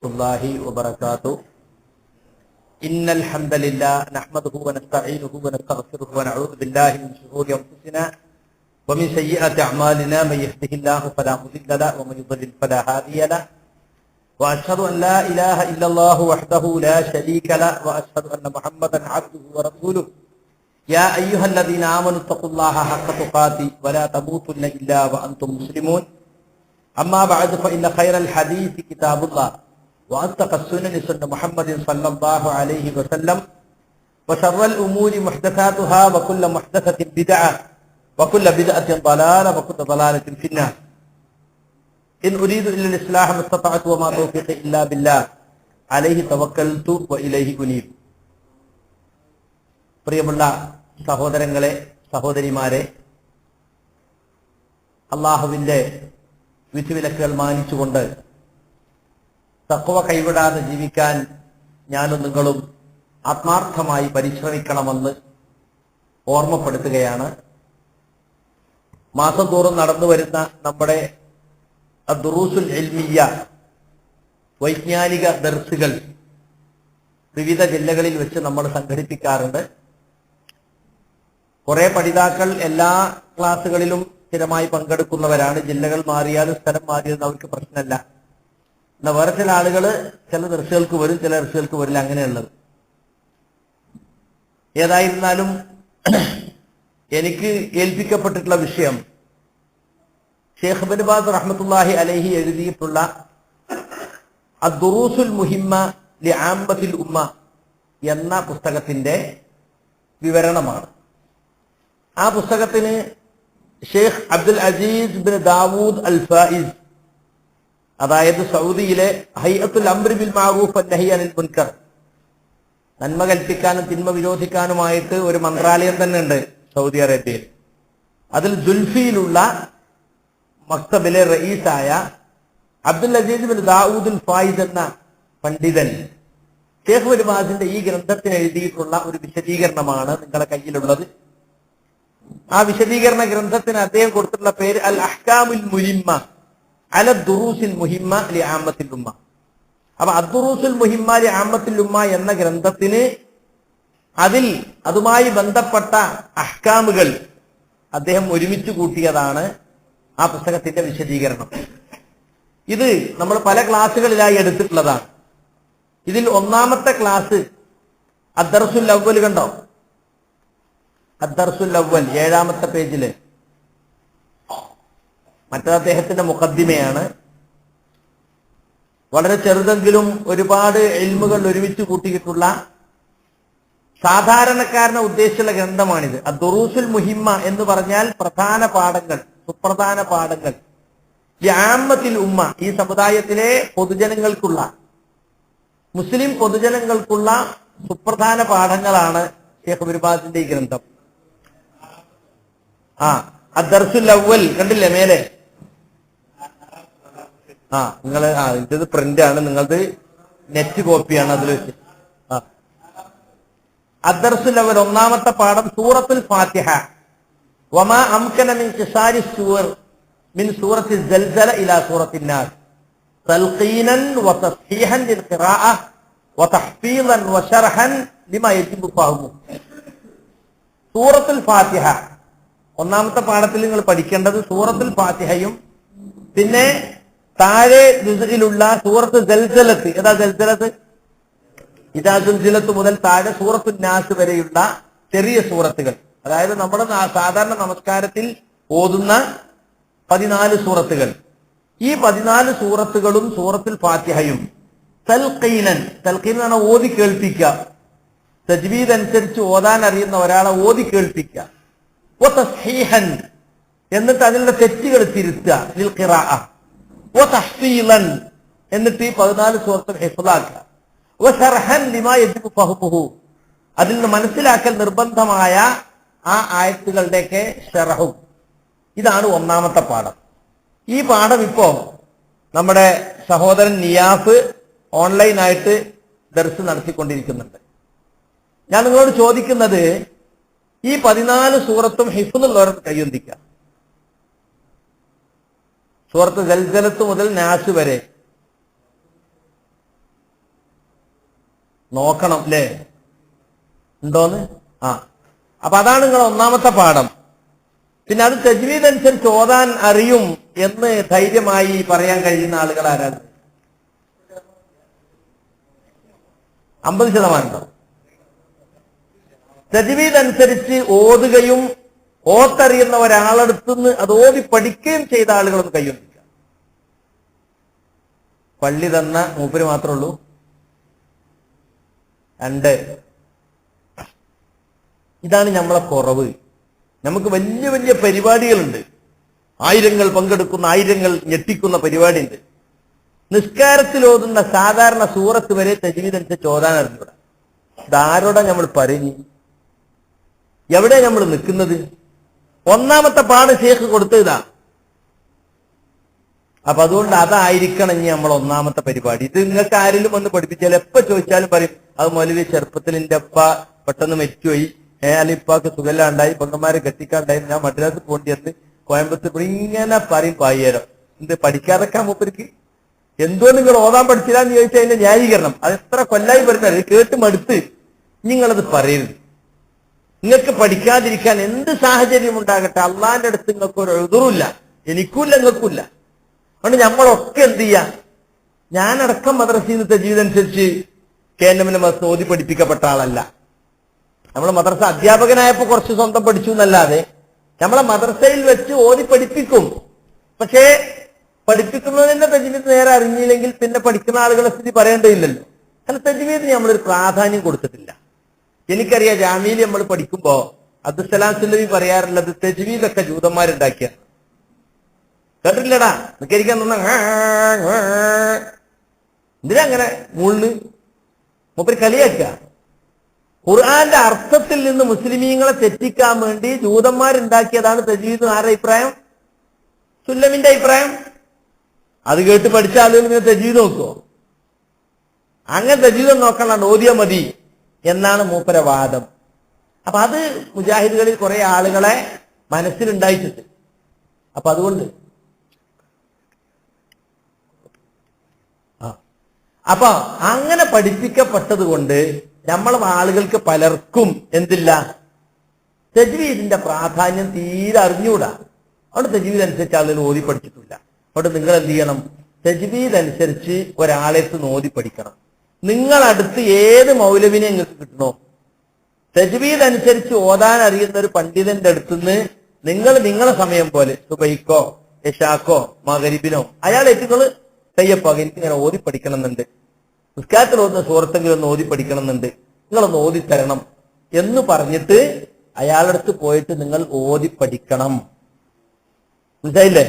الله وبركاته. إن الحمد لله نحمده ونستعينه ونستغفره ونعوذ بالله من شرور أنفسنا ومن سيئات أعمالنا. من يهده الله فلا مضل له ومن يضلل فلا هادي له. وأشهد أن لا إله إلا الله وحده لا شريك له وأشهد أن محمدا عبده ورسوله. يا أيها الذين آمنوا اتقوا الله حق تقاته ولا تموتن إلا وأنتم مسلمون. أما بعد فإن خير الحديث كتاب الله وأصدق السنن سنة محمد صلى الله عليه وسلم وشر الأمور محدثاتها وكل محدثة بدعة وكل بدعة ضلالة وكل ضلالة في النار. إن أريد إلا الإصلاح ما استطعت وما توفيقي إلا بالله عليه توكلت وإليه أنيب. പ്രിയമുള്ള സഹോദരങ്ങളെ, സഹോദരിമാരെ, അള്ളാഹുവിന്റെ വിധിവിലക്കുകൾ മാനിച്ചുകൊണ്ട് തഖ്വ കൈവിടാതെ ജീവിക്കാൻ ഞാനും നിങ്ങളും ആത്മാർത്ഥമായി പരിശ്രമിക്കണമെന്ന് ഓർമ്മപ്പെടുത്തുകയാണ്. മാസം തോറും നടന്നു വരുന്ന നമ്മുടെ ദുറൂസുൽ ഇൽമിയ്യ വൈജ്ഞാനിക ദർസുകൾ വിവിധ ജില്ലകളിൽ വെച്ച് നമ്മൾ സംഘടിപ്പിക്കാറുണ്ട്. കുറെ പഠിതാക്കൾ എല്ലാ ക്ലാസ്സുകളിലും സ്ഥിരമായി പങ്കെടുക്കുന്നവരാണ്. ജില്ലകൾ മാറിയാലും സ്ഥലം മാറിയാലും അവർക്ക് പ്രശ്നമല്ല. എന്നാൽ വേറെ ചില ആളുകൾ ചില ദർസുകൾക്ക് വരും, ചില ദർസുകൾക്ക് വരില്ല, അങ്ങനെയുള്ളത്. ഏതായിരുന്നാലും എനിക്ക് ഏൽപ്പിക്കപ്പെട്ടിട്ടുള്ള വിഷയം ഷേഖ് ഇബ്നു ബാസ് റഹ്മത്തുള്ളാഹി അലൈഹി എഴുതിയിട്ടുള്ള അദ്ദുറൂസുൽ മുഹിമ്മ ലിആമ്മത്തിൽ ഉമ്മ എന്ന പുസ്തകത്തിന്റെ വിവരണമാണ്. ആ പുസ്തകത്തിന് Sheikh Abdul Aziz bin Dawood al Faiz, അതായത് സൗദിയിലെ ഹൈഅത്തുൽ അംർ ബിൽ മഅറൂഫ് വന്നഹി അനിൽ മുൻകർ, നന്മ കൽപ്പിക്കാനും തിന്മ വിരോധിക്കാനുമായിട്ട് ഒരു മന്ത്രാലയം തന്നെ ഉണ്ട് സൗദി അറേബ്യയിൽ. അതിൽ ജുൽഫിയിലുള്ള മക്തബിലെ റയീസായ Abdul Aziz bin Dawood al Fayis എന്ന പണ്ഡിതൻ ഷേഖ് ഇബ്നു ബാസിന്റെ ഈ ഗ്രന്ഥത്തിന് എഴുതിയിട്ടുള്ള ഒരു വിശദീകരണമാണ് നിങ്ങളുടെ കയ്യിലുള്ളത്. ആ വിശദീകരണ ഗ്രന്ഥത്തിന് അദ്ദേഹം കൊടുത്തിട്ടുള്ള പേര് അൽ അഹ്കാമുൽ മുഹിമ്മ അല ദുറൂസിൽ മുഹിമ്മ ലിആമ്മത്തിൽ ഉമ്മ. അപ്പൊ അദ്ദുറൂസുൽ മുഹിമ്മ ലിആമ്മത്തിൽ ഉമ്മ എന്ന ഗ്രന്ഥത്തിന് അതുമായി ബന്ധപ്പെട്ട അഹ്കാമുകൾ അദ്ദേഹം ഒരുമിച്ച് കൂട്ടിയതാണ് ആ പുസ്തകത്തിന്റെ വിശദീകരണം. ഇത് നമ്മൾ പല ക്ലാസ്സുകളിലായി എടുത്തിട്ടുള്ളതാണ്. ഇതിൽ ഒന്നാമത്തെ ക്ലാസ് അദ്ദർസുൽ അവ്വൽ കണ്ടോ? അദ്ദർസുൽ അവ്വൽ 7ാമത്തെ പേജില്. മറ്റത് അദ്ദേഹത്തിന്റെ മുഖദ്ദിമയാണ്. വളരെ ചെറുതെങ്കിലും ഒരുപാട് ഇൽമുകൾ ഒരുമിച്ച് കൂട്ടിയിട്ടുള്ള സാധാരണക്കാരനെ ഉദ്ദേശിച്ചുള്ള ഗ്രന്ഥമാണിത്. അദ്ദുറൂസുൽ മുഹിമ്മ എന്ന് പറഞ്ഞാൽ പ്രധാന പാഠങ്ങൾ, സുപ്രധാന പാഠങ്ങൾ. ലിആമ്മത്തിൽ ഉമ്മ, ഈ സമുദായത്തിലെ പൊതുജനങ്ങൾക്കുള്ള, മുസ്ലിം പൊതുജനങ്ങൾക്കുള്ള സുപ്രധാന പാഠങ്ങളാണ് ഷേഖ് ഇബ്നു ബാസിന്റെ ഈ ഗ്രന്ഥം. അദ്ദർസുൽ അവ്വൽ കണ്ടില്ലേ മേലെ? നിങ്ങള് ഇത് പ്രിന്റ് ആണ്, നിങ്ങളത് നെറ്റ് കോപ്പിയാണ് അതിൽ വെച്ച്. അദ്ദർസുൽ അവ്വൽ ഒന്നാമത്തെ പാഠം സൂറത്തുൽ ഫാത്തിഹ. വമാ അംകന മിൻ ഖിസാരി സൂർ മിൻ സൂറത്തി സൽസല ഇലാ സൂറത്തിൻ നാസ് തൽഖീനൻ വതസ്ഹീഹൻ ലിൽ ഖിറാഅ വതഹ്ഫീളൻ വശർഹൻ ലിമാ യജിബു ഫഹ്മു. സൂറത്തുൽ ഫാത്തിഹ ഒന്നാമത്തെ പാഠത്തിൽ നിങ്ങൾ പഠിക്കേണ്ടത് സൂറത്തുൽ ഫാത്തിഹയും പിന്നെ താഴെ ജുസ്ഇലുള്ള സൂറത്ത് സൽസലത്ത്. ഏതാ സൽസലത്ത്? ഇദാ സുൽസിലത്ത് മുതൽ താഴെ സൂറത്തുൻ നാസ് വരെയുള്ള ചെറിയ സൂറത്തുകൾ. അതായത് നമ്മുടെ സാധാരണ നമസ്കാരത്തിൽ ഓതുന്ന 14 സൂറത്തുകൾ. ഈ 14 സൂറത്തുകളും സൂറത്തുൽ ഫാത്തിഹയും തൽഖീനൻ, തൽഖീൻ എന്ന് പറഞ്ഞാൽ ഓതി കേൾപ്പിക്കുക, തജ്വീദ് അനുസരിച്ച് ഓതാൻ അറിയുന്ന ഒരാളെ ഓതി കേൾപ്പിക്കുക. വതസ്ഹീഹൻ, എന്നിട്ട് അതിലുള്ള തെറ്റുകൾ തിരുത്തുക. ലിൽ ഖിറാഅ. വതഹ്ഫീളൻ, എന്നിട്ട് ഈ 14 സൂറത്തുൽ ഹിഫ്ളാക്കുക. വശർഹൻ ലിമാ യജിബു ഫഹ്മുഹു, അതിൽ നിന്ന് മനസ്സിലാക്കൽ നിർബന്ധമായ ആ ആയത്തുകളുടെയൊക്കെ ശറഹും. ഇതാണ് ഒന്നാമത്തെ പാഠം. ഈ പാഠം ഇപ്പോ നമ്മുടെ സഹോദരൻ നിയാഫ് ഓൺലൈനായിട്ട് ദർസ് നടത്തിക്കൊണ്ടിരിക്കുന്നുണ്ട്. ഞാൻ നിങ്ങളോട് ചോദിക്കുന്നത്, ഈ 14 സൂറത്തും ഹിഫ്ളുള്ളവർക്ക് കയ്യൊന്തിക്കാം. സൂറത്ത് സൽസലത്ത് മുതൽ നാസ് വരെ നോക്കണം അല്ലേ, ഉണ്ടോന്ന്? അപ്പൊ അതാണ് നിങ്ങളെ ഒന്നാമത്തെ പാഠം. പിന്നെ അത് തജ്വീദ് അനുസരിച്ച് ഓതാൻ അറിയും എന്ന് ധൈര്യമായി പറയാൻ കഴിയുന്ന ആളുകൾ ആരാണ്? 50%. തജ്വീദ് അനുസരിച്ച് ഓതുകയും ഓത്തറിയുന്ന ഒരാളടുത്തുനിന്ന് അത് ഓതി പഠിക്കുകയും ചെയ്ത ആളുകളൊന്ന് കയ്യൊന്നിക്കുക. പള്ളി തന്ന മൂപ്പര് മാത്രമേ ഉള്ളൂ. 2, ഇതാണ് നമ്മളെ കുറവ്. നമുക്ക് വലിയ വലിയ പരിപാടികളുണ്ട്, ആയിരങ്ങൾ പങ്കെടുക്കുന്ന, ആയിരങ്ങൾ ഞെട്ടിക്കുന്ന പരിപാടിയുണ്ട്. നിസ്കാരത്തിൽ ഓതുന്ന സാധാരണ സൂറത്ത് വരെ തജ്വീദ് അനുസരിച്ച് ഓതാൻ അറിഞ്ഞൂടാ. ഇതാരോടാ നമ്മൾ പറഞ്ഞു? എവിടെ നമ്മൾ നിൽക്കുന്നത്? ഒന്നാമത്തെ പാഠം ശേഖ് കൊടുത്തതാ. അപ്പൊ അതുകൊണ്ട് അതായിരിക്കണം ഇനി നമ്മൾ ഒന്നാമത്തെ പരിപാടി. ഇത് നിങ്ങൾക്ക് ആരെങ്കിലും ഒന്ന് പഠിപ്പിച്ചാൽ എപ്പോ ചോദിച്ചാലും പറയും അത് മൗലവി ചെറുപ്പത്തിൽ എന്റെ അപ്പ പെട്ടെന്ന് മരിച്ചുപോയി, അല്ലെങ്കിൽ ഇപ്പാക്ക് സുഖമില്ലാണ്ടായി, പെണ്ണന്മാരെ കെട്ടിക്കാണ്ടായി, ഞാൻ മദ്രാസ് പോണ്ടി എന്ന് കോയമ്പത്തൂർ ഇങ്ങനെ പറയും. പായ്യേരം എന്ത് പഠിക്കാതൊക്കെ മൂപ്പർക്ക് എന്തോ നിങ്ങൾ ഓതാൻ പഠിച്ചില്ലാന്ന് ചോദിച്ചാൽ അതിന്റെ ന്യായീകരണം അത് എത്ര കൊല്ലായി പറഞ്ഞത് കേട്ട് മടുത്ത് നിങ്ങളത് പറയരുത്. നിങ്ങൾക്ക് പഠിക്കാതിരിക്കാൻ എന്ത് സാഹചര്യം ഉണ്ടാകട്ടെ, അള്ളാന്റെ അടുത്ത് നിങ്ങൾക്ക് ഒരു എഴുതറില്ല, എനിക്കുമില്ല നിങ്ങൾക്കുമില്ല. അതുകൊണ്ട് നമ്മളൊക്കെ എന്ത് ചെയ്യാം? ഞാനടക്കം മദ്രസയിൽ നിന്ന് തജ്വീദ് അനുസരിച്ച് KNM ഓതി പഠിപ്പിക്കപ്പെട്ട ആളല്ല. നമ്മൾ മദ്രസ അധ്യാപകനായപ്പോ കുറച്ച് സ്വന്തം പഠിച്ചു എന്നല്ലാതെ നമ്മളെ മദ്രസയിൽ വെച്ച് ഓതി പഠിപ്പിക്കും. പക്ഷേ പഠിപ്പിക്കുന്നതിന്റെ തജ്വീദ് നേരെ അറിഞ്ഞില്ലെങ്കിൽ പിന്നെ പഠിക്കുന്ന ആളുകളെ സ്ഥിതി പറയേണ്ടതില്ലല്ലോ. കാരണം തജ്വീദിന് നമ്മളൊരു പ്രാധാന്യം കൊടുത്തിട്ടില്ല. എനിക്കറിയാം ജാമ്യയിൽ നമ്മൾ പഠിക്കുമ്പോ അബ്ദുസ്സലാം സുല്ലമി പറയാറുള്ളത് തജ്വീദൊക്കെ ജൂതന്മാരുണ്ടാക്കിയ. കേട്ടില്ലടാ, നിൽക്കരിക്കാൻ തന്ന എന്തിനാ അങ്ങനെ മുകളില് മൂപ്പര് കളിയാക്കുക. ഖുർആന്റെ അർത്ഥത്തിൽ നിന്ന് മുസ്ലിമീങ്ങളെ തെറ്റിക്കാൻ വേണ്ടി ജൂതന്മാരുണ്ടാക്കിയതാണ് തജ്വീദ്. ആരുടെ അഭിപ്രായം? സുല്ലമിന്റെ അഭിപ്രായം. അത് കേട്ട് പഠിച്ച ആളുകൾ ഇങ്ങനെ തജ്വീദ് നോക്കുവോ? അങ്ങനെ തജ്വീദ് നോക്കാനാണ് ഓതിയ മതി എന്നാണ് മൂപ്പര വാദം. അപ്പൊ അത് മുജാഹിദുകളിൽ കുറെ ആളുകളെ മനസ്സിലുണ്ടായിട്ടുണ്ട്. അപ്പൊ അതുകൊണ്ട് അപ്പൊ അങ്ങനെ പഠിപ്പിക്കപ്പെട്ടത് കൊണ്ട് നമ്മളെ ആളുകൾക്ക് പലർക്കും എന്തില്ല, തജ്വീദിന്റെ പ്രാധാന്യം തീരെ അറിഞ്ഞൂടാ. അവിടെ തജ്വീദ് അനുസരിച്ച് ആളുകൾ ഓതി പഠിച്ചിട്ടില്ല. അവിടെ നിങ്ങൾ എന്ത് ചെയ്യണം? തജ്വീദ് അനുസരിച്ച് ഒരാളെത്ത് ഓതി പഠിക്കണം. നിങ്ങളടുത്ത് ഏത് മൗലവിനെ നിങ്ങൾക്ക് കിട്ടണോ, തജ്വീദ് അനുസരിച്ച് ഓതാൻ അറിയുന്ന ഒരു പണ്ഡിതന്റെ അടുത്തുനിന്ന് നിങ്ങൾ നിങ്ങളെ സമയം പോലെ സുബൈക്കോ ഇശാക്കോ മഗ്‌രിബിനോ അയാളേറ്റ് നിങ്ങൾ തയ്യപ്പാക എനിക്ക് ഇങ്ങനെ ഓതി പഠിക്കണം എന്നുണ്ട്, നിസ്കാരത്തിൽ ഓതുന്ന സൂറത്തെങ്കിലും ഒന്ന് ഓതി പഠിക്കണം എന്നുണ്ട്, നിങ്ങളൊന്ന് ഓതി തരണം എന്ന് പറഞ്ഞിട്ട് അയാളടുത്ത് പോയിട്ട് നിങ്ങൾ ഓതി പഠിക്കണം. മനസ്സിലായില്ലേ?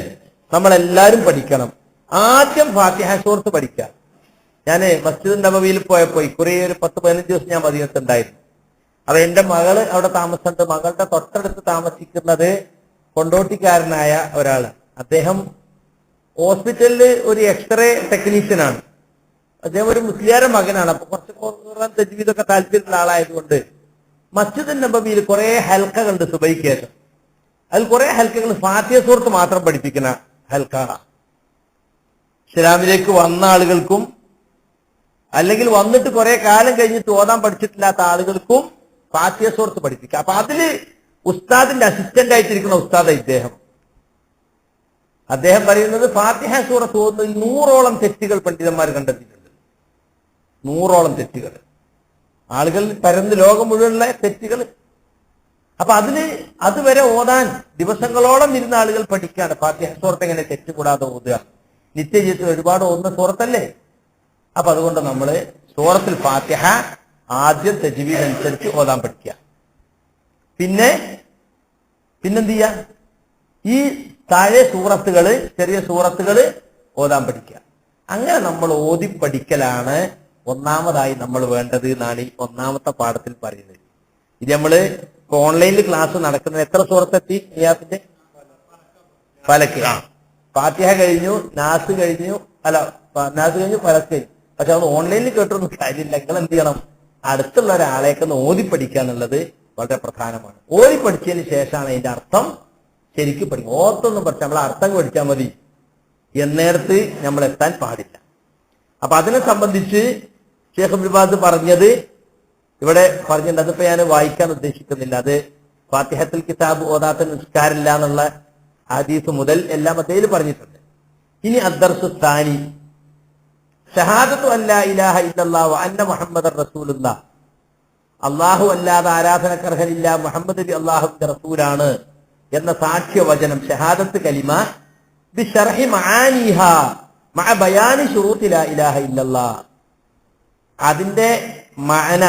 നമ്മളെല്ലാരും പഠിക്കണം. ആദ്യം ഫാത്തിഹ സൂറത്ത് പഠിക്കാം. ഞാൻ മസ്ജിദ് നബവിയിൽ പോയപ്പോ കുറേ ഒരു 10-15 ദിവസം ഞാൻ മദീനത്തുണ്ടായിരുന്നു. അപ്പൊ എന്റെ മകള് അവിടെ താമസമുണ്ട്. മകളുടെ തൊട്ടടുത്ത് താമസിക്കുന്നത് കൊണ്ടോട്ടിക്കാരനായ ഒരാള്. അദ്ദേഹം ഹോസ്പിറ്റലിൽ ഒരു എക്സ്റേ ടെക്നീഷ്യനാണ്. അദ്ദേഹം ഒരു മുസ്ലിയാരെ മകനാണ്. അപ്പൊ കുറച്ച് ഖുർആൻ തജ്വീദൊക്കെ താല്പര്യമുള്ള ആളായതുകൊണ്ട് മസ്ജിദ് നബവിയിൽ കുറെ ഹൽക്കകളുണ്ട് സുബൈക്ക് ശേഷം. അതിൽ കുറെ ഹൽക്കകൾ ഫാത്തിഹ സൂറത്ത് മാത്രം പഠിപ്പിക്കുന്ന ഹൽക്കാണ്. ഇസ്ലാമിലേക്ക് വന്ന ആളുകൾക്കും അല്ലെങ്കിൽ വന്നിട്ട് കുറെ കാലം കഴിഞ്ഞിട്ട് ഓതാൻ പഠിച്ചിട്ടില്ലാത്ത ആളുകൾക്കും ഫാത്തിഹ സൂറത്ത് പഠിപ്പിക്കുക. അപ്പൊ അതില് ഉസ്താദിന്റെ അസിസ്റ്റന്റ് ആയിട്ടിരിക്കുന്ന ഉസ്താദ് അദ്ദേഹം പറയുന്നത് ഫാത്തിഹ സൂറത്ത് ഓതുന്നതിൽ 100ഓളം തെറ്റുകൾ പണ്ഡിതന്മാർ കണ്ടെത്തിയിട്ടുണ്ട്. 100ഓളം തെറ്റുകൾ, ആളുകൾ പരന്ന് ലോകം മുഴുവനുള്ള തെറ്റുകൾ. അപ്പൊ അതുവരെ ഓതാൻ ദിവസങ്ങളോളം ഇരുന്ന ആളുകൾ പഠിക്കാണ് ഫാത്തിഹ സൂറത്ത് എങ്ങനെ തെറ്റുകൂടാതെ ഓതുക. നിത്യജീവിതത്തിൽ ഒരുപാട് ഓതുന്ന സൂറത്തല്ലേ. അപ്പൊ അതുകൊണ്ട് നമ്മള് സൂറത്തുൽ ഫാത്തിഹ ആദ്യം തജ്വീദ് അനുസരിച്ച് ഓതാൻ പഠിക്കുക. പിന്നെന്ത് ചെയ്യാ? ഈ താഴെ സൂറത്തുകള്, ചെറിയ സൂറത്തുകള് ഓതാൻ പഠിക്കുക. അങ്ങനെ നമ്മൾ ഓതി പഠിക്കലാണ് ഒന്നാമതായി നമ്മൾ വേണ്ടത് എന്നാണ് ഈ ഒന്നാമത്തെ പാഠത്തിൽ പറയുന്നത്. ഇത് നമ്മള് ഇപ്പൊ ഓൺലൈനിൽ ക്ലാസ് നടക്കുന്നത് എത്ര സൂറത്തെത്തി? നിയാസിന്റെ ഫലക്ക്. ഫാത്തിഹ കഴിഞ്ഞു, നാസ് കഴിഞ്ഞു, നാസ് കഴിഞ്ഞു, ഫലക്ക് കഴിഞ്ഞു. പക്ഷെ അത് ഓൺലൈനിൽ കേട്ടൊന്നും കാര്യമില്ല. നിങ്ങൾ എന്ത് ചെയ്യണം? അടുത്തുള്ള ഒരാളെയൊക്കെ ഒന്ന് ഓതി പഠിക്കുക എന്നുള്ളത് വളരെ പ്രധാനമാണ്. ഓതി പഠിച്ചതിന് ശേഷമാണ് അതിന്റെ അർത്ഥം ശരിക്കും പഠിക്കും. ഓർത്തൊന്നും പഠിച്ചാൽ നമ്മൾ അർത്ഥം പഠിച്ചാൽ മതി എന്നേരത്ത് നമ്മൾ എത്താൻ പാടില്ല. അപ്പൊ അതിനെ സംബന്ധിച്ച് ഷേഖ് ഇബ്നു ബാസ് പറഞ്ഞത് ഇവിടെ പറഞ്ഞിട്ടുണ്ട്. അതിപ്പോ ഞാൻ വായിക്കാൻ ഉദ്ദേശിക്കുന്നില്ല. അത് ഫാത്തിഹത്തുൽ കിതാബ് ഓതാത്ത നിസ്കാരമില്ല എന്നുള്ള ഹദീസ് മുതൽ എല്ലാം അദ്ദേഹം പറഞ്ഞിട്ടുണ്ട്. ഇനി അദ്ദർസു താനി ഷഹാദത്തു അല്ലാ ഇലാഹ ഇല്ലല്ലാഹു വ അന്ന മുഹമ്മദർ റസൂലുള്ളാഹ്, അള്ളാഹു അല്ലാതെ ആരാധനക്കർഹനില്ല, മുഹമ്മദ് നബി അള്ളാഹുവിന്റെ റസൂലാണ് എന്ന സാക്ഷ്യവചനം ഷഹാദത്ത് കലിമ ബിശർഹി മആനിഹാ മഅ ബയാനി ശുറൂത്തി ലാ ഇലാഹ ഇല്ലല്ലാഹ്, അതിന്റെ മഅന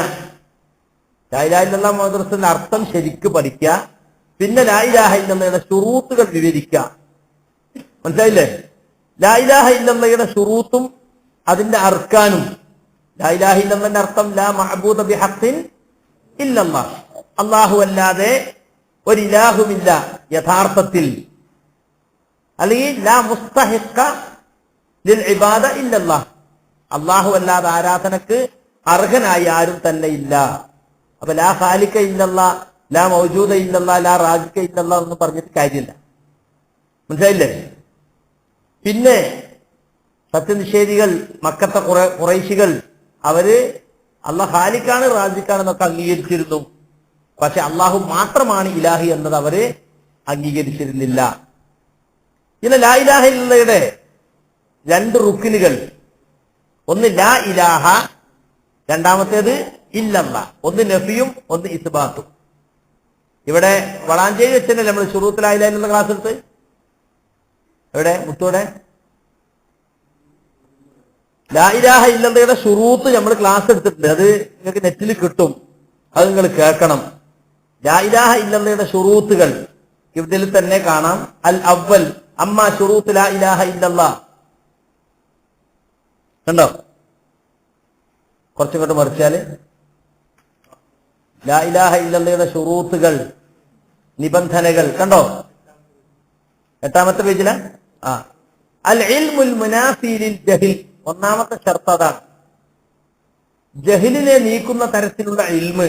ലാ ഇലാഹ ഇല്ലല്ലാഹ് മുഹമ്മദ് റസൂലിന്റെ അർത്ഥം ശരിക്ക് പഠിക്കുക, പിന്നെ ലാ ഇലാഹ ഇല്ലല്ലാഹയുടെ ശുറൂത്തുകൾ വിവരിക്കുക. മനസ്സിലായില്ലേ? ലാ ഇലാഹ ഇല്ലല്ലാഹയുടെ ശുറൂത്തും അതിന്റെ അർക്കാനും. ലാ ഇലാഹ ഇല്ലല്ലാഹയുടെ അർത്ഥം ലാ മഅബൂദ ബിഹഖ്ഖിൻ ഇല്ലല്ലാഹ്, അല്ലാഹു അല്ലാതെ ഒരു ഇലാഹുമില്ല യഥാർത്ഥത്തിൽ, അല്ലെങ്കിൽ ലാ മുസ്തഹിഖ ലിൽ ഇബാദ ഇല്ലല്ലാഹ്, അല്ലാഹു അല്ലാതെ ആരാധനക്ക് അർഹനായി ആരും തന്നെ ഇല്ല. അപ്പൊ ലാ ഖാലിക ഇല്ലല്ലാഹ്, ലാ മൗജൂദ ഇല്ലല്ലാഹ്, ലാ റാസിഖ ഇല്ലല്ലാഹ് എന്ന് പറഞ്ഞിട്ട് കാര്യമില്ല. മനസ്സിലായില്ലേ? പിന്നെ സത്യനിഷേധികൾ, മക്കത്തെ ഖുറൈശികൾ, അവര് അള്ളാഹ് ഖാലിക്കാണ് റാസിഖാണെന്നൊക്കെ അംഗീകരിച്ചിരുന്നു. പക്ഷെ അള്ളാഹു മാത്രമാണ് ഇലാഹി എന്നത് അവര് അംഗീകരിച്ചിരുന്നില്ല. ഇന്ന് ലാ ഇലാഹ ഇല്ലല്ലയുടെ രണ്ട് റുക്കിനുകൾ, ഒന്ന് ലാ ഇലാഹ, രണ്ടാമത്തേത് ഇല്ലല്ലാഹ്. ഒന്ന് നഫിയും ഒന്ന് ഇസ്ബാത്തും. ഇവിടെ വളാഞ്ചേരി വെച്ചല്ലേ നമ്മൾ ശുറൂത്ത് ലാ ഇലാഹ ഇല്ലല്ലാഹ് ക്ലാസ് എടുത്ത്? എവിടെ മുത്തോടെ ലാ ഇലാഹ ഇല്ലല്ലയുടെ ശുറൂത്ത് നമ്മൾ ക്ലാസ് എടുത്തിട്ടുണ്ട്. അത് നിങ്ങൾക്ക് നെറ്റിൽ കിട്ടും, അത് നിങ്ങൾ കേൾക്കണം. ലാ ഇലാഹ ഇല്ലല്ലയുടെ ശുറൂത്തുകൾ ഇതിൽ തന്നെ കാണാം. അൽ അവ്വൽ അമ്മാ ശുറൂത്ത് ലാ ഇലാഹ ഇല്ലല്ലാഹ്, കണ്ടോ? കുറച്ചിങ്ങോട്ട് മറിച്ചാല് ലാ ഇലാഹ ഇല്ലല്ലയുടെ ശുറൂത്തുകൾ, നിബന്ധനകൾ കണ്ടോ? 8ാമത്തെ പേജില അൽ ഇൽമുൽ മുനാഫി ലിൽ ജഹിൽ, ഒന്നാമത്തെ ഷർത്ത് അതാണ്. ജഹിലിനെ നീക്കുന്ന തരത്തിലുള്ള ഇൽമ്,